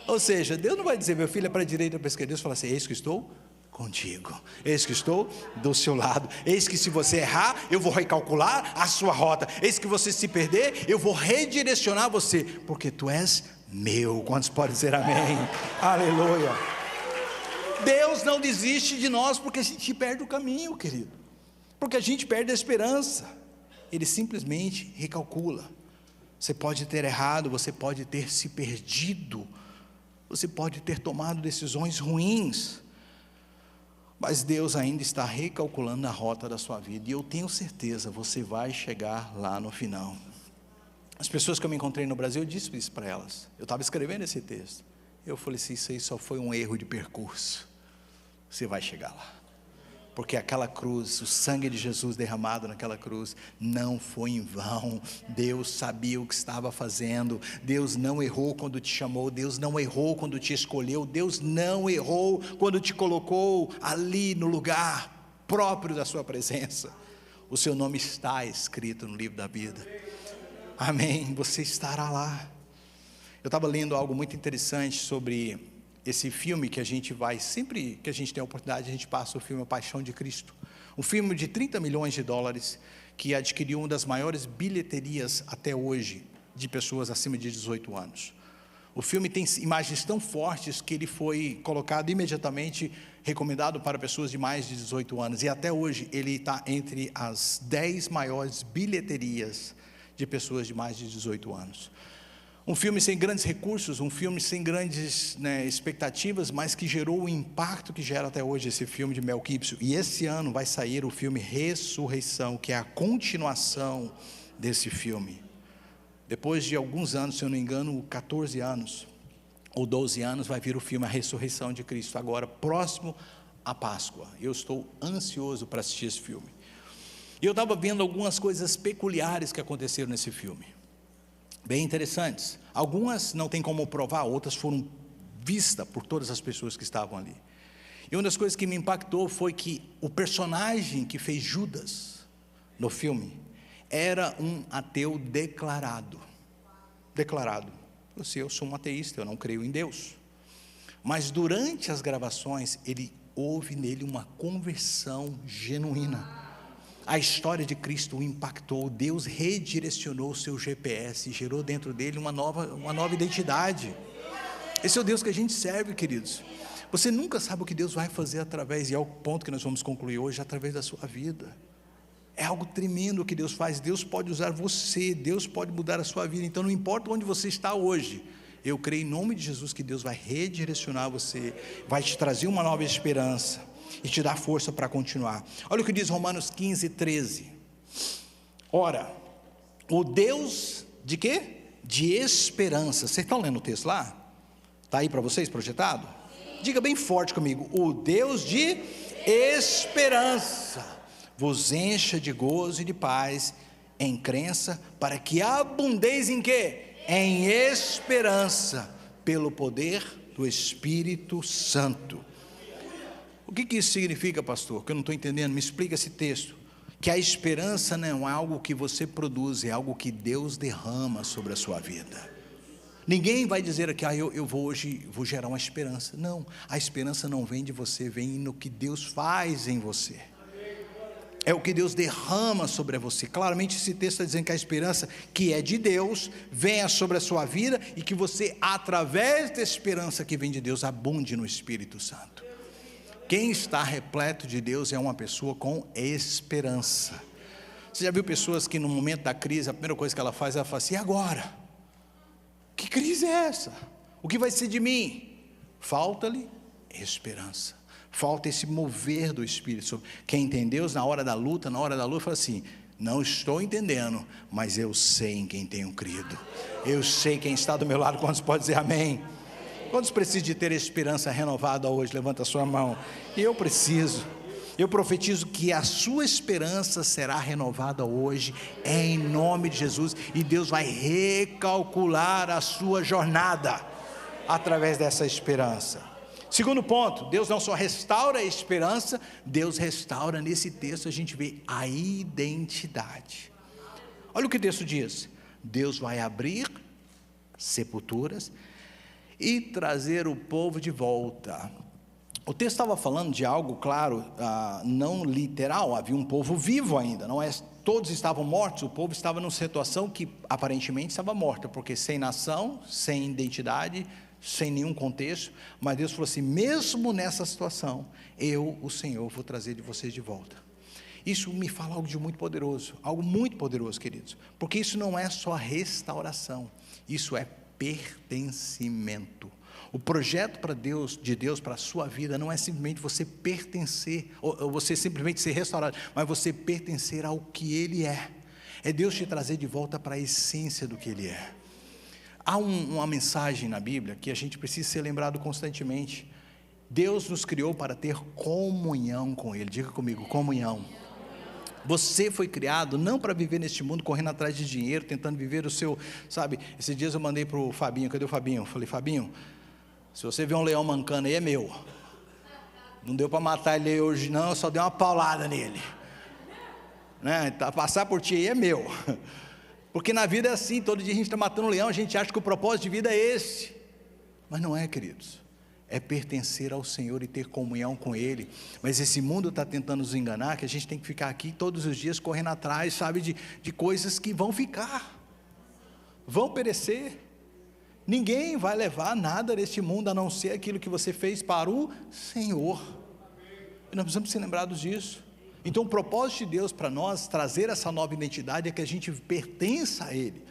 Ou seja, Deus não vai dizer: meu filho, é para a direita ou para a esquerda. Deus fala assim: eis que estou contigo, eis que estou do seu lado, eis que se você errar, eu vou recalcular a sua rota, eis que você se perder, eu vou redirecionar você, porque tu és meu. Quantos podem dizer amém? Aleluia. Deus não desiste de nós porque a gente perde o caminho, querido, porque a gente perde a esperança. Ele simplesmente recalcula. Você pode ter errado, você pode ter se perdido, você pode ter tomado decisões ruins, mas Deus ainda está recalculando a rota da sua vida, e eu tenho certeza, você vai chegar lá no final. As pessoas que eu me encontrei no Brasil, eu disse isso para elas, eu estava escrevendo esse texto, eu falei assim, isso aí só foi um erro de percurso, você vai chegar lá, porque aquela cruz, o sangue de Jesus derramado naquela cruz, não foi em vão. Deus sabia o que estava fazendo, Deus não errou quando te chamou, Deus não errou quando te escolheu, Deus não errou quando te colocou ali no lugar próprio da sua presença. O seu nome está escrito no livro da vida, amém, você estará lá. Eu estava lendo algo muito interessante sobre esse filme que a gente vai, sempre que a gente tem a oportunidade, a gente passa o filme A Paixão de Cristo, um filme de 30 milhões de dólares, que adquiriu uma das maiores bilheterias até hoje, de pessoas acima de 18 anos. O filme tem imagens tão fortes, que ele foi colocado imediatamente, recomendado para pessoas de mais de 18 anos, e até hoje ele está entre as 10 maiores bilheterias, de pessoas de mais de 18 anos. Um filme sem grandes recursos, um filme sem grandes expectativas, mas que gerou o impacto que gera até hoje esse filme de Mel Gibson. E esse ano vai sair o filme Ressurreição, que é a continuação desse filme. Depois de alguns anos, se eu não me engano, 14 anos ou 12 anos, vai vir o filme A Ressurreição de Cristo, agora próximo à Páscoa. Eu estou ansioso para assistir esse filme. E eu estava vendo algumas coisas peculiares que aconteceram nesse filme, bem interessantes. Algumas não tem como provar, outras foram vistas por todas as pessoas que estavam ali. E uma das coisas que me impactou foi que o personagem que fez Judas no filme era um ateu declarado. Eu sou um ateísta, eu não creio em Deus. Mas durante as gravações, houve nele uma conversão genuína. A história de Cristo o impactou, Deus redirecionou o seu GPS, gerou dentro dele uma nova identidade. Esse é o Deus que a gente serve, queridos. Você nunca sabe o que Deus vai fazer através, e é o ponto que nós vamos concluir hoje, através da sua vida. É algo tremendo o que Deus faz. Deus pode usar você, Deus pode mudar a sua vida. Então não importa onde você está hoje, eu creio em nome de Jesus que Deus vai redirecionar você, vai te trazer uma nova esperança e te dar força para continuar. Olha o que diz Romanos 15:13. Ora, o Deus de quê? De esperança. Vocês estão lendo o texto lá? Está aí para vocês projetado? Diga bem forte comigo: o Deus de esperança vos encha de gozo e de paz em crença, para que abundeis em quê? Em esperança, pelo poder do Espírito Santo. O que isso significa, pastor? Que eu não estou entendendo, me explica esse texto. Que a esperança não é algo que você produz, é algo que Deus derrama sobre a sua vida. Ninguém vai dizer aqui, eu vou gerar uma esperança. Não, a esperança não vem de você, vem no que Deus faz em você. É o que Deus derrama sobre você. Claramente esse texto está dizendo que a esperança que é de Deus, venha sobre a sua vida, e que você, através da esperança que vem de Deus, abunde no Espírito Santo. Quem está repleto de Deus é uma pessoa com esperança. Você já viu pessoas que no momento da crise, a primeira coisa que ela faz assim, e agora? Que crise é essa? O que vai ser de mim? Falta-lhe esperança, falta esse mover do Espírito. Quem tem Deus na hora da luta, fala assim, não estou entendendo, mas eu sei em quem tenho crido, eu sei quem está do meu lado. Quantos pode dizer amém? Quantos precisam de ter esperança renovada hoje? Levanta a sua mão. Eu preciso. Eu profetizo que a sua esperança será renovada hoje, em nome de Jesus, e Deus vai recalcular a sua jornada através dessa esperança. Segundo ponto, Deus não só restaura a esperança, Deus restaura, nesse texto a gente vê a identidade. Olha o que o texto diz: Deus vai abrir sepulturas e trazer o povo de volta. O texto estava falando de algo, claro, não literal, havia um povo vivo ainda, não é? Todos estavam mortos, o povo estava numa situação que aparentemente estava morta, porque sem nação, sem identidade, sem nenhum contexto, mas Deus falou assim, mesmo nessa situação, eu, o Senhor, vou trazer de vocês de volta. Isso me fala algo muito poderoso, queridos, porque isso não é só restauração, isso é pertencimento. O projeto de Deus para a sua vida não é simplesmente você pertencer, ou você simplesmente ser restaurado, mas você pertencer ao que Ele é. É Deus te trazer de volta para a essência do que Ele é. Há uma mensagem na Bíblia que a gente precisa ser lembrado constantemente. Deus nos criou para ter comunhão com Ele. Diga comigo, comunhão. Você foi criado não para viver neste mundo correndo atrás de dinheiro, tentando viver o seu, sabe, esses dias eu mandei para o Fabinho, cadê o Fabinho? Falei, Fabinho, se você vê um leão mancando aí é meu, não deu para matar ele hoje não, eu só dei uma paulada nele, né? Passar por ti aí é meu, porque na vida é assim, todo dia a gente está matando um leão, a gente acha que o propósito de vida é esse, mas não é, queridos. É pertencer ao Senhor e ter comunhão com Ele. Mas esse mundo está tentando nos enganar, que a gente tem que ficar aqui todos os dias correndo atrás, sabe, de coisas que vão ficar, vão perecer. Ninguém vai levar nada deste mundo, a não ser aquilo que você fez para o Senhor. E nós precisamos ser lembrados disso. Então o propósito de Deus para nós, trazer essa nova identidade, é que a gente pertença a Ele.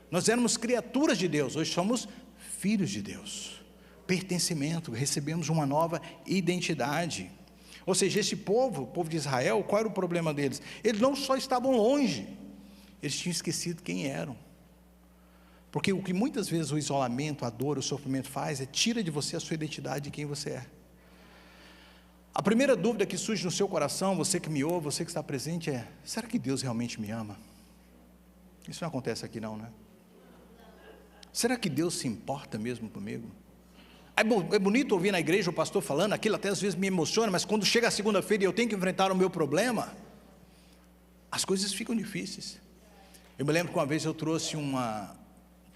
Nós éramos criaturas de Deus, hoje somos filhos de Deus. Pertencimento, recebemos uma nova identidade. Ou seja, esse povo, o povo de Israel, qual era o problema deles? Eles não só estavam longe, eles tinham esquecido quem eram. Porque o que muitas vezes o isolamento, a dor, o sofrimento faz, é tira de você a sua identidade de quem você é. A primeira dúvida que surge no seu coração, você que me ouve, você que está presente, é: será que Deus realmente me ama? Isso não acontece aqui não, né? Será que Deus se importa mesmo comigo? É bonito ouvir na igreja o pastor falando, aquilo até às vezes me emociona, mas quando chega a segunda-feira e eu tenho que enfrentar o meu problema, as coisas ficam difíceis. Eu me lembro que uma vez eu trouxe uma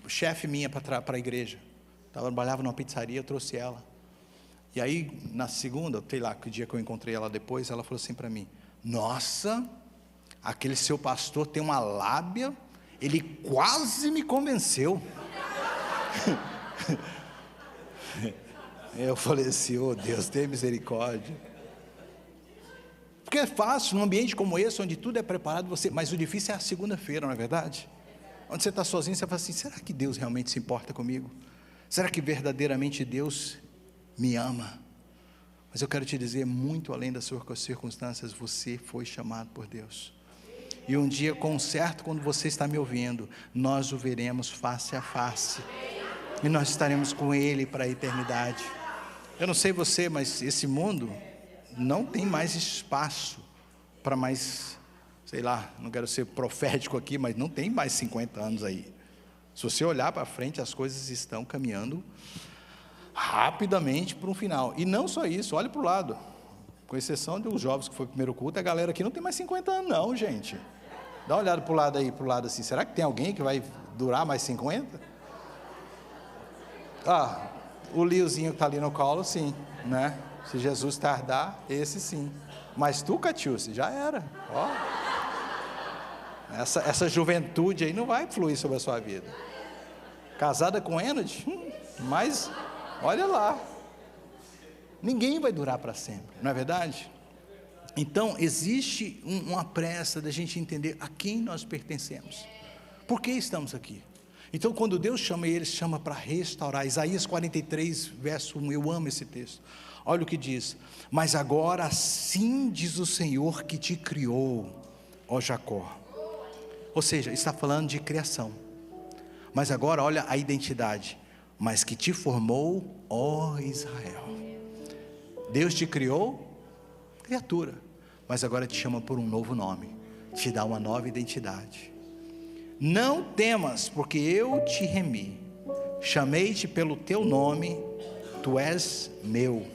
chefe minha para a igreja, ela trabalhava numa pizzaria, eu trouxe ela, e aí na segunda, sei lá, que dia que eu encontrei ela depois, ela falou assim para mim: nossa, aquele seu pastor tem uma lábia, ele quase me convenceu. Eu falei assim: oh Deus, tenha misericórdia. Porque é fácil, num ambiente como esse, onde tudo é preparado, mas o difícil é a segunda-feira, não é verdade? Onde você está sozinho, você fala assim: será que Deus realmente se importa comigo? Será que verdadeiramente Deus me ama? Mas eu quero te dizer, muito além das suas circunstâncias, você foi chamado por Deus. E um dia, com certo, quando você está me ouvindo, nós o veremos face a face. E nós estaremos com Ele para a eternidade. Eu não sei você, mas esse mundo não tem mais espaço para mais, sei lá, não quero ser profético aqui, mas não tem mais 50 anos aí. Se você olhar para frente, as coisas estão caminhando rapidamente para um final. E não só isso, olhe para o lado, com exceção dos jovens que foi o primeiro culto, a galera aqui não tem mais 50 anos não, gente. Dá uma olhada para o lado aí, para o lado assim, será que tem alguém que vai durar mais 50? Ah, o Liozinho que está ali no colo, sim, né? Se Jesus tardar, esse sim. Mas tu, Catiúcia, já era. Ó. Essa juventude aí não vai fluir sobre a sua vida. Casada com Enod, mas olha lá. Ninguém vai durar para sempre, não é verdade? Então, existe uma pressa da gente entender a quem nós pertencemos. Por que estamos aqui? Então, quando Deus chama, Ele chama para restaurar. Isaías 43, verso 1, eu amo esse texto. Olha o que diz: mas agora assim diz o Senhor que te criou, ó Jacó. Ou seja, está falando de criação. Mas agora olha a identidade: mas que te formou, ó Israel. Deus te criou, criatura, mas agora te chama por um novo nome, te dá uma nova identidade. Não temas, porque eu te remi, chamei-te pelo teu nome, tu és meu.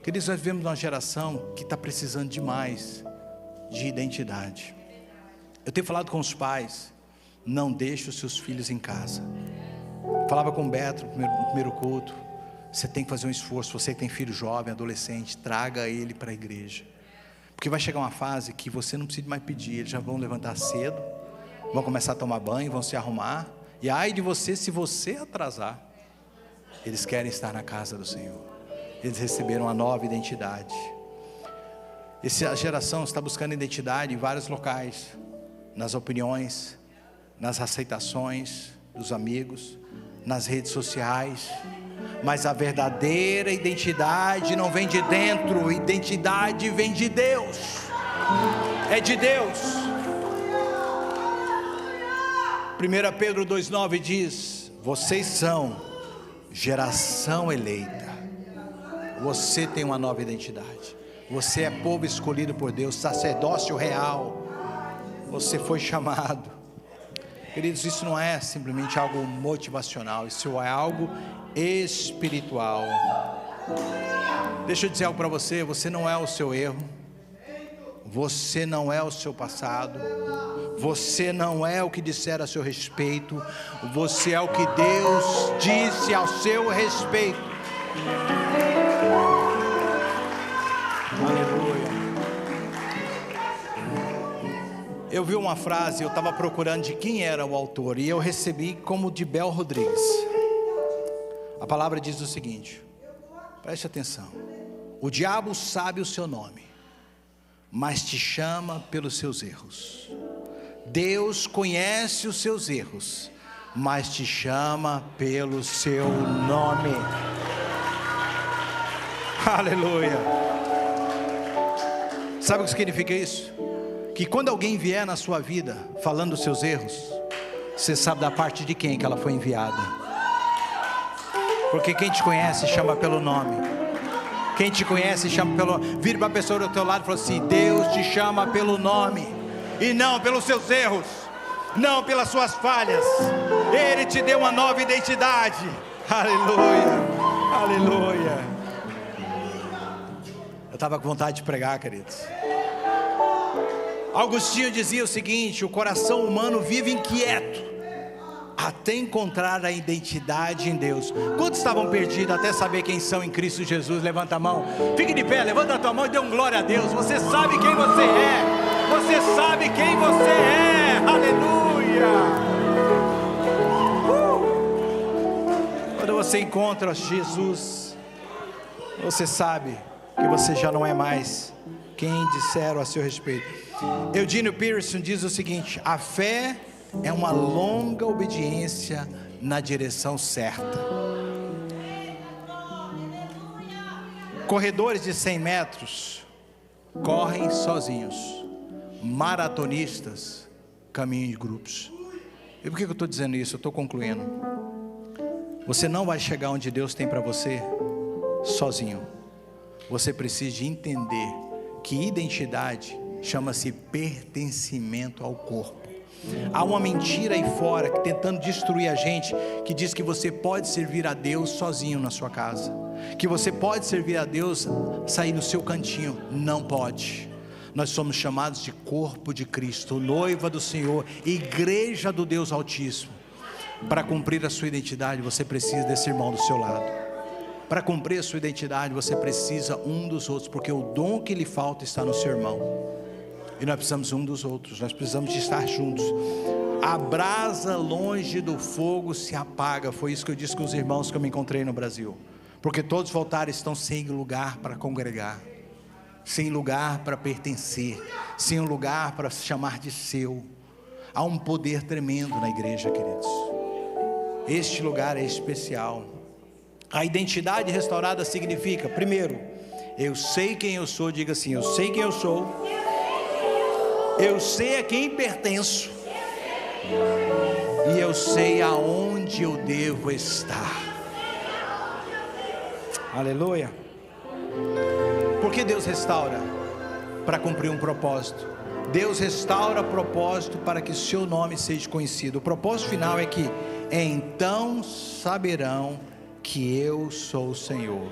Queridos, nós vivemos uma geração que está precisando demais de identidade. Eu tenho falado com os pais: não deixe os seus filhos em casa. Falava com o Beto no primeiro culto: você tem que fazer um esforço, você que tem filho jovem, adolescente, traga ele para a igreja, porque vai chegar uma fase que você não precisa mais pedir, eles já vão levantar cedo, vão começar a tomar banho, vão se arrumar, e ai de você se você atrasar. Eles querem estar na casa do Senhor, eles receberam uma nova identidade. Essa geração está buscando identidade em vários locais, nas opiniões, nas aceitações dos amigos, nas redes sociais. Mas a verdadeira identidade não vem de dentro, identidade vem de Deus. É de Deus. 1 Pedro 2,9 diz: vocês são geração eleita. Você tem uma nova identidade. Você é povo escolhido por Deus, sacerdócio real. Você foi chamado. Queridos, isso não é simplesmente algo motivacional, isso é algo espiritual. Deixa eu dizer algo para você: você não é o seu erro, você não é o seu passado, você não é o que disseram a seu respeito, você é o que Deus disse ao seu respeito. Aleluia. Eu vi uma frase, eu estava procurando de quem era o autor, e eu recebi como de Bel Rodrigues. A palavra diz o seguinte, preste atenção: o diabo sabe o seu nome, mas te chama pelos seus erros. Deus conhece os seus erros, mas te chama pelo seu nome. Aleluia. Sabe o que significa isso? Que quando alguém vier na sua vida falando dos seus erros, você sabe da parte de quem que ela foi enviada. Porque quem te conhece chama pelo nome. Quem te conhece chama pelo nome. Vira para a pessoa do teu lado e fala assim: Deus te chama pelo nome, e não pelos seus erros, não pelas suas falhas. Ele te deu uma nova identidade. Aleluia, aleluia. Eu estava com vontade de pregar, queridos. Agostinho dizia o seguinte: o coração humano vive inquieto até encontrar a identidade em Deus. Quantos estavam perdidos até saber quem são em Cristo Jesus? Levanta a mão, fique de pé, levanta a tua mão e dê um glória a Deus. Você sabe quem você é, você sabe quem você é. Aleluia. Quando você encontra Jesus, você sabe que você já não é mais quem disseram a seu respeito. Eugênio Peterson diz o seguinte: a fé é uma longa obediência na direção certa. Corredores de 100 metros correm sozinhos, maratonistas caminham em grupos. E por que eu estou dizendo isso? Eu estou concluindo. Você não vai chegar onde Deus tem para você sozinho. Você precisa de entender que identidade chama-se pertencimento ao corpo. Há uma mentira aí fora tentando destruir a gente, que diz que você pode servir a Deus sozinho na sua casa, que você pode servir a Deus sair no seu cantinho. Não pode. Nós somos chamados de corpo de Cristo, noiva do Senhor, igreja do Deus Altíssimo. Para cumprir a sua identidade, você precisa desse irmão do seu lado. Para cumprir a sua identidade, você precisa um dos outros, porque o dom que lhe falta está no seu irmão. E nós precisamos um dos outros, nós precisamos de estar juntos. A brasa longe do fogo se apaga. Foi isso que eu disse com os irmãos que eu me encontrei no Brasil. Porque todos voltaram, estão sem lugar para congregar, sem lugar para pertencer, sem um lugar para se chamar de seu. Há um poder tremendo na igreja, queridos. Este lugar é especial. A identidade restaurada significa, primeiro, eu sei quem eu sou. Diga assim: eu sei quem eu sou, eu sei a quem pertenço, e eu sei aonde eu devo estar. Aleluia. Porque Deus restaura para cumprir um propósito. Deus restaura propósito para que seu nome seja conhecido. O propósito final é que então saberão que eu sou o Senhor.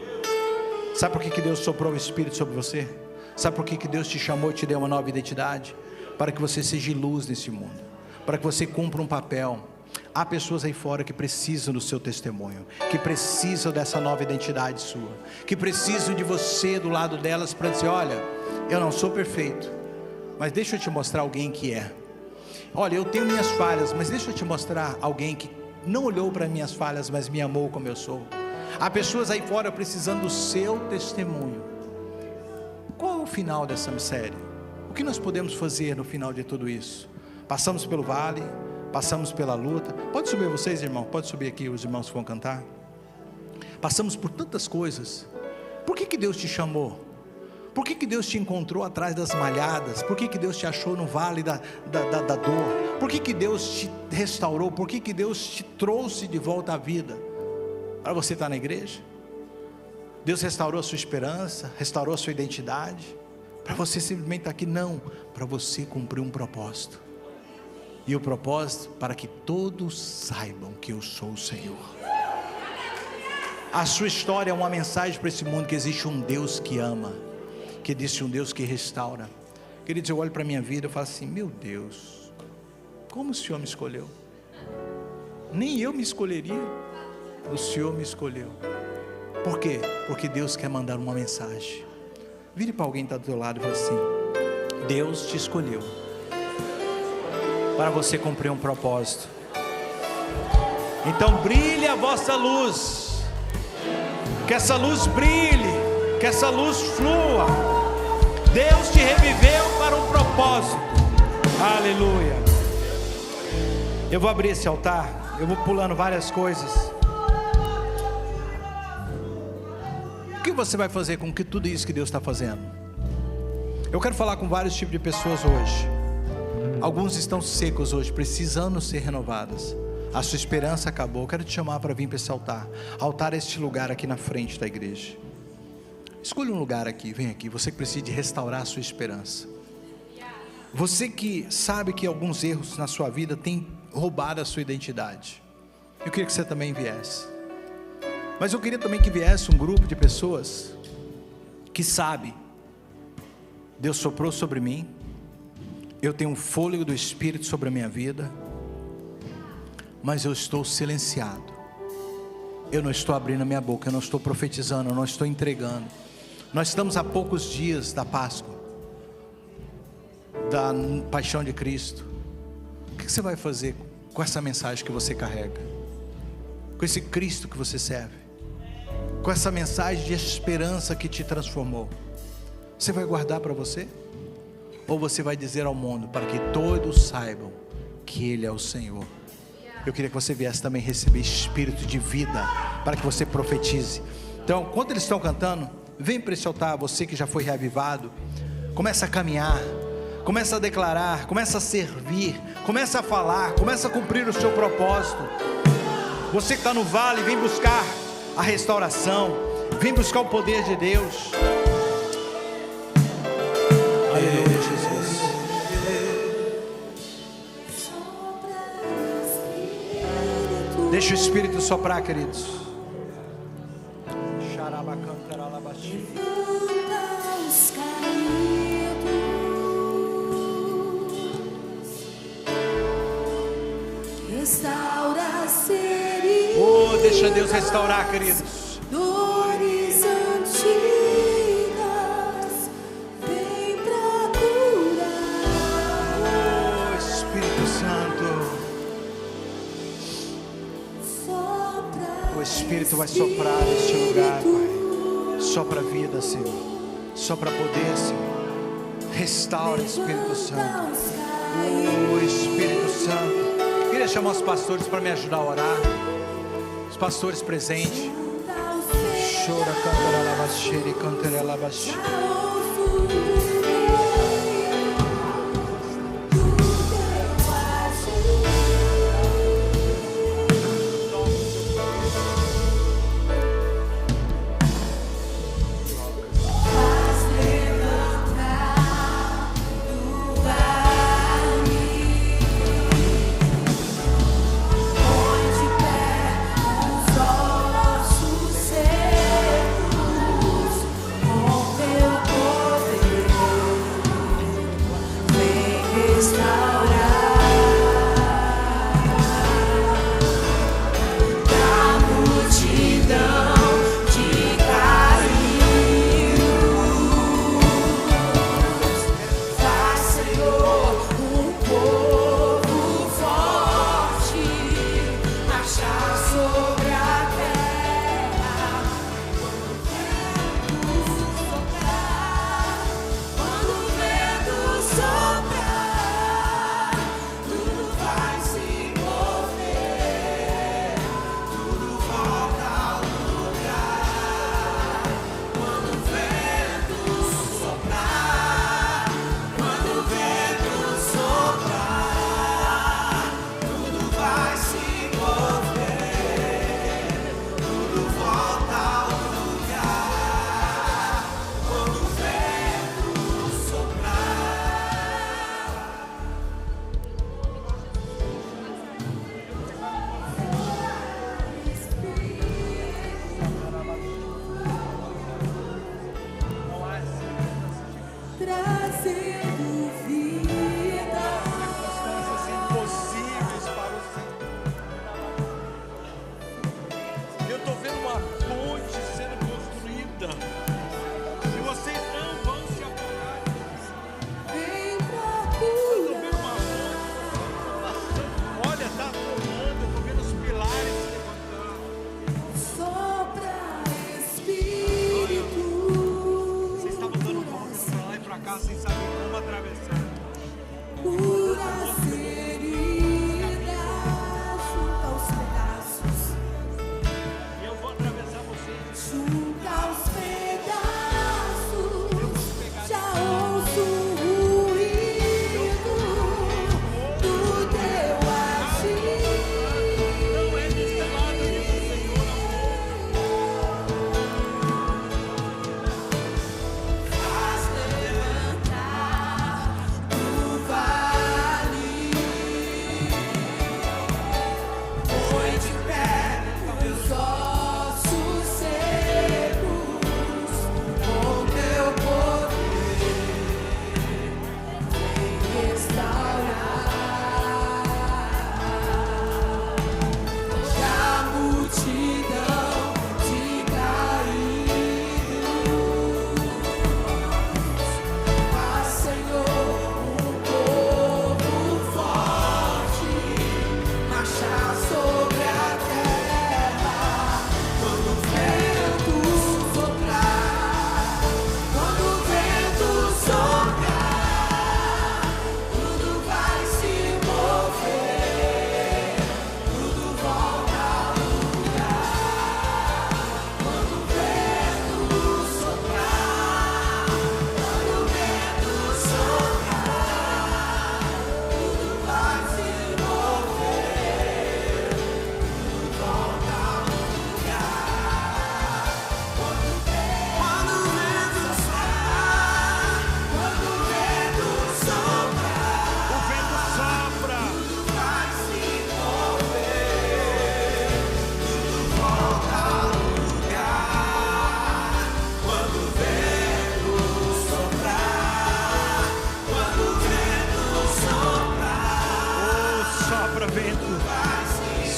Sabe por que Deus soprou o Espírito sobre você? Sabe por que Deus te chamou e te deu uma nova identidade? Para que você seja luz nesse mundo, para que você cumpra um papel. Há pessoas aí fora que precisam do seu testemunho, que precisam dessa nova identidade sua, que precisam de você do lado delas para dizer: olha, eu não sou perfeito, mas deixa eu te mostrar alguém que é. Olha, eu tenho minhas falhas, mas deixa eu te mostrar alguém que não olhou para minhas falhas, mas me amou como eu sou. Há pessoas aí fora precisando do seu testemunho. Qual é o final dessa série? O que nós podemos fazer no final de tudo isso? Passamos pelo vale, passamos pela luta. Pode subir vocês, irmão, pode subir aqui os irmãos que vão cantar. passamos por tantas coisas. Por que Deus te chamou? Por que Deus te encontrou atrás das malhadas? Por que Deus te achou no vale da dor? Por que Deus te restaurou? Por que Deus te trouxe de volta à vida? Para você estar na igreja? Deus restaurou a sua esperança, restaurou a sua identidade, para você simplesmente estar aqui? Não, para você cumprir um propósito. E o propósito, para que todos saibam que eu sou o Senhor. A sua história é uma mensagem para esse mundo, que existe um Deus que ama, que existe um Deus que restaura. Queridos, eu olho para a minha vida e falo assim: meu Deus, como o Senhor me escolheu? Nem eu me escolheria, o Senhor me escolheu. Por quê? Porque Deus quer mandar uma mensagem. Vire para alguém que está do teu lado e fale assim: Deus te escolheu para você cumprir um propósito. Então brilhe a vossa luz, que essa luz brilhe, que essa luz flua. Deus te reviveu para um propósito. Aleluia. Eu vou abrir esse altar, eu vou pulando várias coisas. O que você vai fazer com tudo isso que Deus está fazendo? Eu quero falar com vários tipos de pessoas hoje. Alguns estão secos hoje, precisando ser renovadas. A sua esperança acabou. Eu quero te chamar para vir para esse altar. Altar é este lugar aqui na frente da igreja. Escolha um lugar aqui, vem aqui. Você que precisa de restaurar a sua esperança. Você que sabe que alguns erros na sua vida têm roubado a sua identidade. Eu queria que você também viesse. Mas eu queria também que viesse um grupo de pessoas que sabe: Deus soprou sobre mim, eu tenho um fôlego do Espírito sobre a minha vida, mas eu estou silenciado. Eu não estou abrindo a minha boca, eu não estou profetizando, eu não estou entregando. Nós estamos a poucos dias da Páscoa, da paixão de Cristo. O que você vai fazer com essa mensagem que você carrega? Com esse Cristo que você serve? Com essa mensagem de esperança que te transformou? Você vai guardar para você? Ou você vai dizer ao mundo, para que todos saibam que Ele é o Senhor? Eu queria que você viesse também receber espírito de vida, para que você profetize. Então, quando eles estão cantando, vem para esse altar. Você que já foi reavivado, começa a caminhar, começa a declarar, começa a servir, começa a falar, começa a cumprir o seu propósito. Você que está no vale, vem buscar a restauração, vem buscar o poder de Deus. Aleluia, Jesus. Deixa o Espírito soprar, queridos. Oh, deixa Deus restaurar, queridos. Dores antigas, vem pra curar. Oh, Espírito Santo. O Espírito vai soprar neste lugar, Pai. Sopra a vida, Senhor. Sopra poder, Senhor. Restaura, Espírito Santo. Oh, Espírito Santo. Queria chamar os pastores para me ajudar a orar. Os pastores presentes. Chora, cantará, lavaxere, cantará, lavaxere. Com teu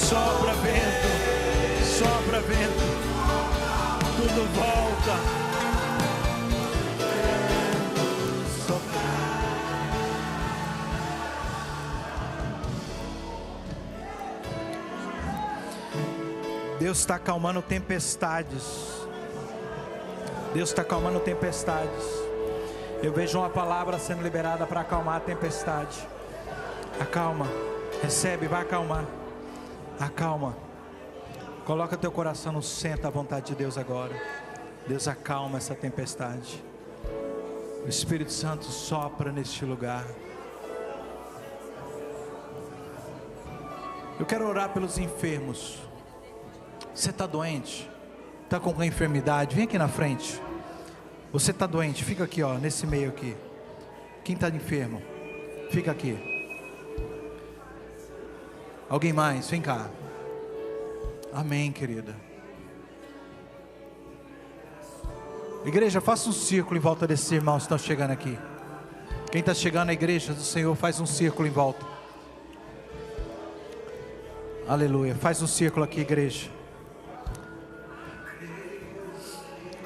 Sopra vento, sopra vento, tudo volta. Sopra. Deus está acalmando tempestades. Deus está acalmando tempestades. Eu vejo uma palavra sendo liberada para acalmar a tempestade. Acalma, recebe, vai acalmar. Acalma. Coloca teu coração no centro da vontade de Deus agora. Deus acalma essa tempestade. O Espírito Santo sopra neste lugar. Eu quero orar pelos enfermos. Você está doente? Está com enfermidade? Vem aqui na frente. Você está doente? Fica aqui, ó, nesse meio aqui. Quem está enfermo? Fica aqui. Alguém mais? Vem cá. Amém, querida. Igreja, faça um círculo em volta desses irmãos que estão chegando aqui. Quem está chegando na igreja do Senhor, faz um círculo em volta. Aleluia. Faz um círculo aqui, igreja.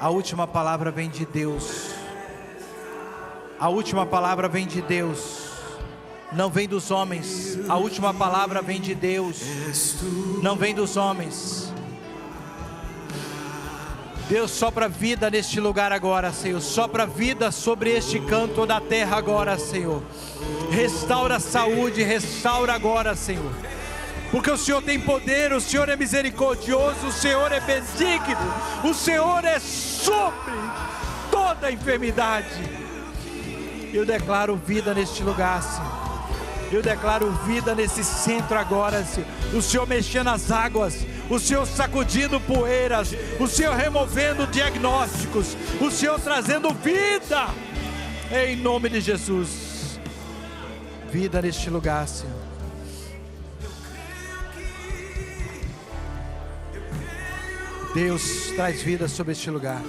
A última palavra vem de Deus. A última palavra vem de Deus. Não vem dos homens. A última palavra vem de Deus. Não vem dos homens. Deus sopra vida neste lugar agora, Senhor. Sopra vida sobre este canto da terra agora, Senhor. Restaura a saúde, restaura agora, Senhor. Porque o Senhor tem poder, o Senhor é misericordioso, o Senhor é benigno, o Senhor é sobre toda a enfermidade. Eu declaro vida neste lugar, Senhor. Eu declaro vida nesse centro agora, Senhor. O Senhor mexendo as águas, o Senhor sacudindo poeiras, o Senhor removendo diagnósticos, o Senhor trazendo vida, em nome de Jesus. Vida neste lugar, Senhor. Deus traz vida sobre este lugar.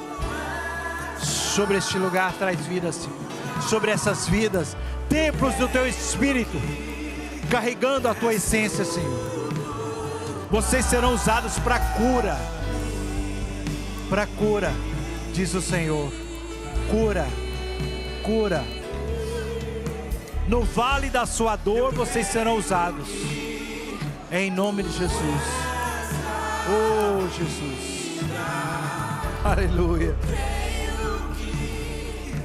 Sobre este lugar traz vida, Senhor. Sobre essas vidas, templos do teu Espírito, carregando a tua essência, Senhor. Vocês serão usados para cura. Para cura, diz o Senhor. Cura, cura. No vale da sua dor, vocês serão usados. Em nome de Jesus. Oh, Jesus. Aleluia.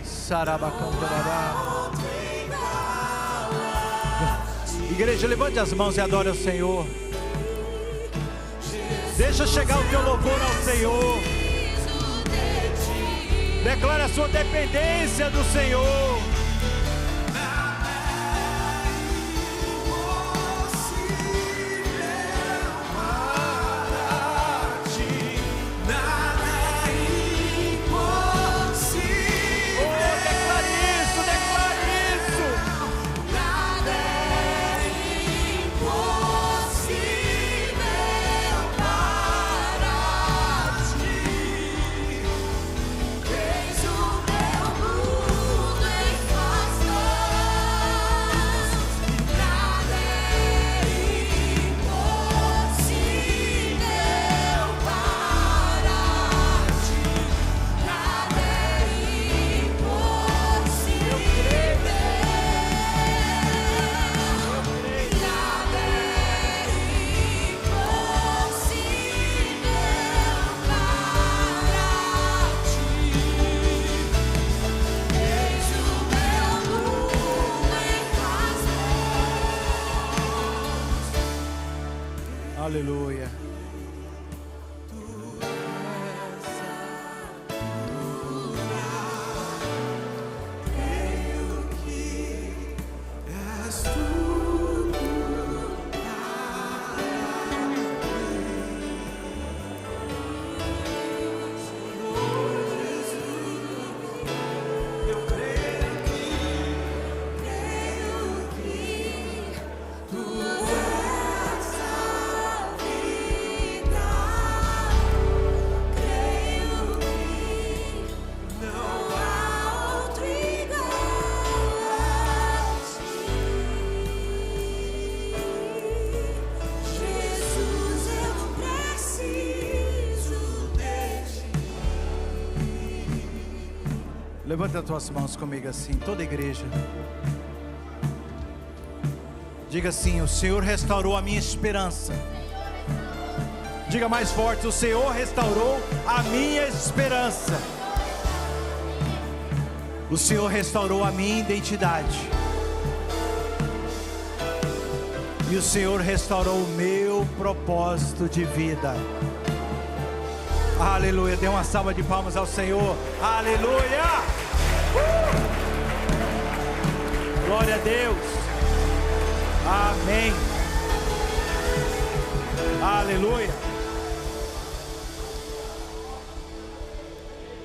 Sarabacantarabá. Igreja, levante as mãos e adore ao Senhor. Deixa chegar o teu louvor ao Senhor. Declara a sua dependência do Senhor. Aleluia. Levanta as tuas mãos comigo assim, toda a igreja. Diga assim: o Senhor restaurou a minha esperança. Diga mais forte: o Senhor restaurou a minha esperança. O Senhor restaurou a minha identidade. E o Senhor restaurou o meu propósito de vida. Aleluia. Dê uma salva de palmas ao Senhor. Aleluia. Glória a Deus. Amém. Aleluia.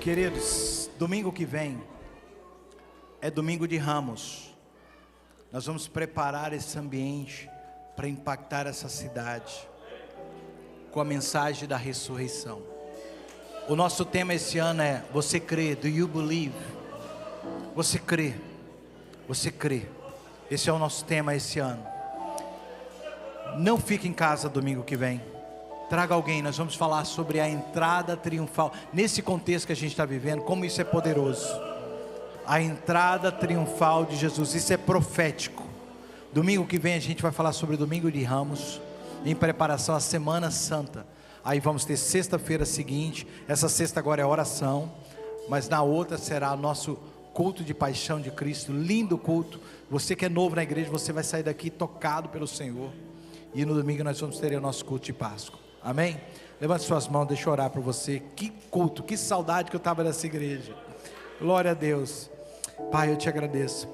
Queridos, domingo que vem é domingo de Ramos. Nós vamos preparar esse ambiente para impactar essa cidade com a mensagem da ressurreição. O nosso tema esse ano é: você crê? Do you believe? Você crê? Você crê? Esse é o nosso tema esse ano. Não fique em casa domingo que vem. Traga alguém. Nós vamos falar sobre a entrada triunfal. Nesse contexto que a gente está vivendo, como isso é poderoso. A entrada triunfal de Jesus. Isso é profético. Domingo que vem a gente vai falar sobre Domingo de Ramos, em preparação à Semana Santa. Aí vamos ter sexta-feira seguinte. Essa sexta agora é oração, mas na outra será o nosso culto de paixão de Cristo. Lindo culto. Você que é novo na igreja, você vai sair daqui tocado pelo Senhor. E no domingo nós vamos ter o nosso culto de Páscoa. Amém? Levante suas mãos, deixa eu orar por você. Que culto, que saudade que eu estava dessa igreja. Glória a Deus. Pai, eu te agradeço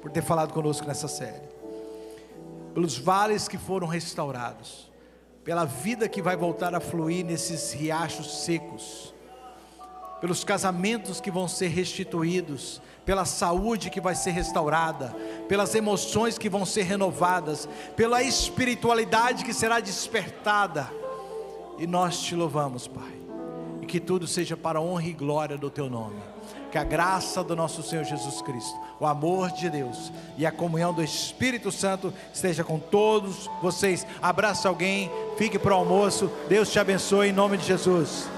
por ter falado conosco nessa série, pelos vales que foram restaurados, pela vida que vai voltar a fluir nesses riachos secos, pelos casamentos que vão ser restituídos, pela saúde que vai ser restaurada, pelas emoções que vão ser renovadas, pela espiritualidade que será despertada. E nós te louvamos, Pai, e que tudo seja para a honra e glória do teu nome. Que a graça do nosso Senhor Jesus Cristo, o amor de Deus e a comunhão do Espírito Santo esteja com todos vocês. Abraça alguém, fique para o almoço. Deus te abençoe em nome de Jesus.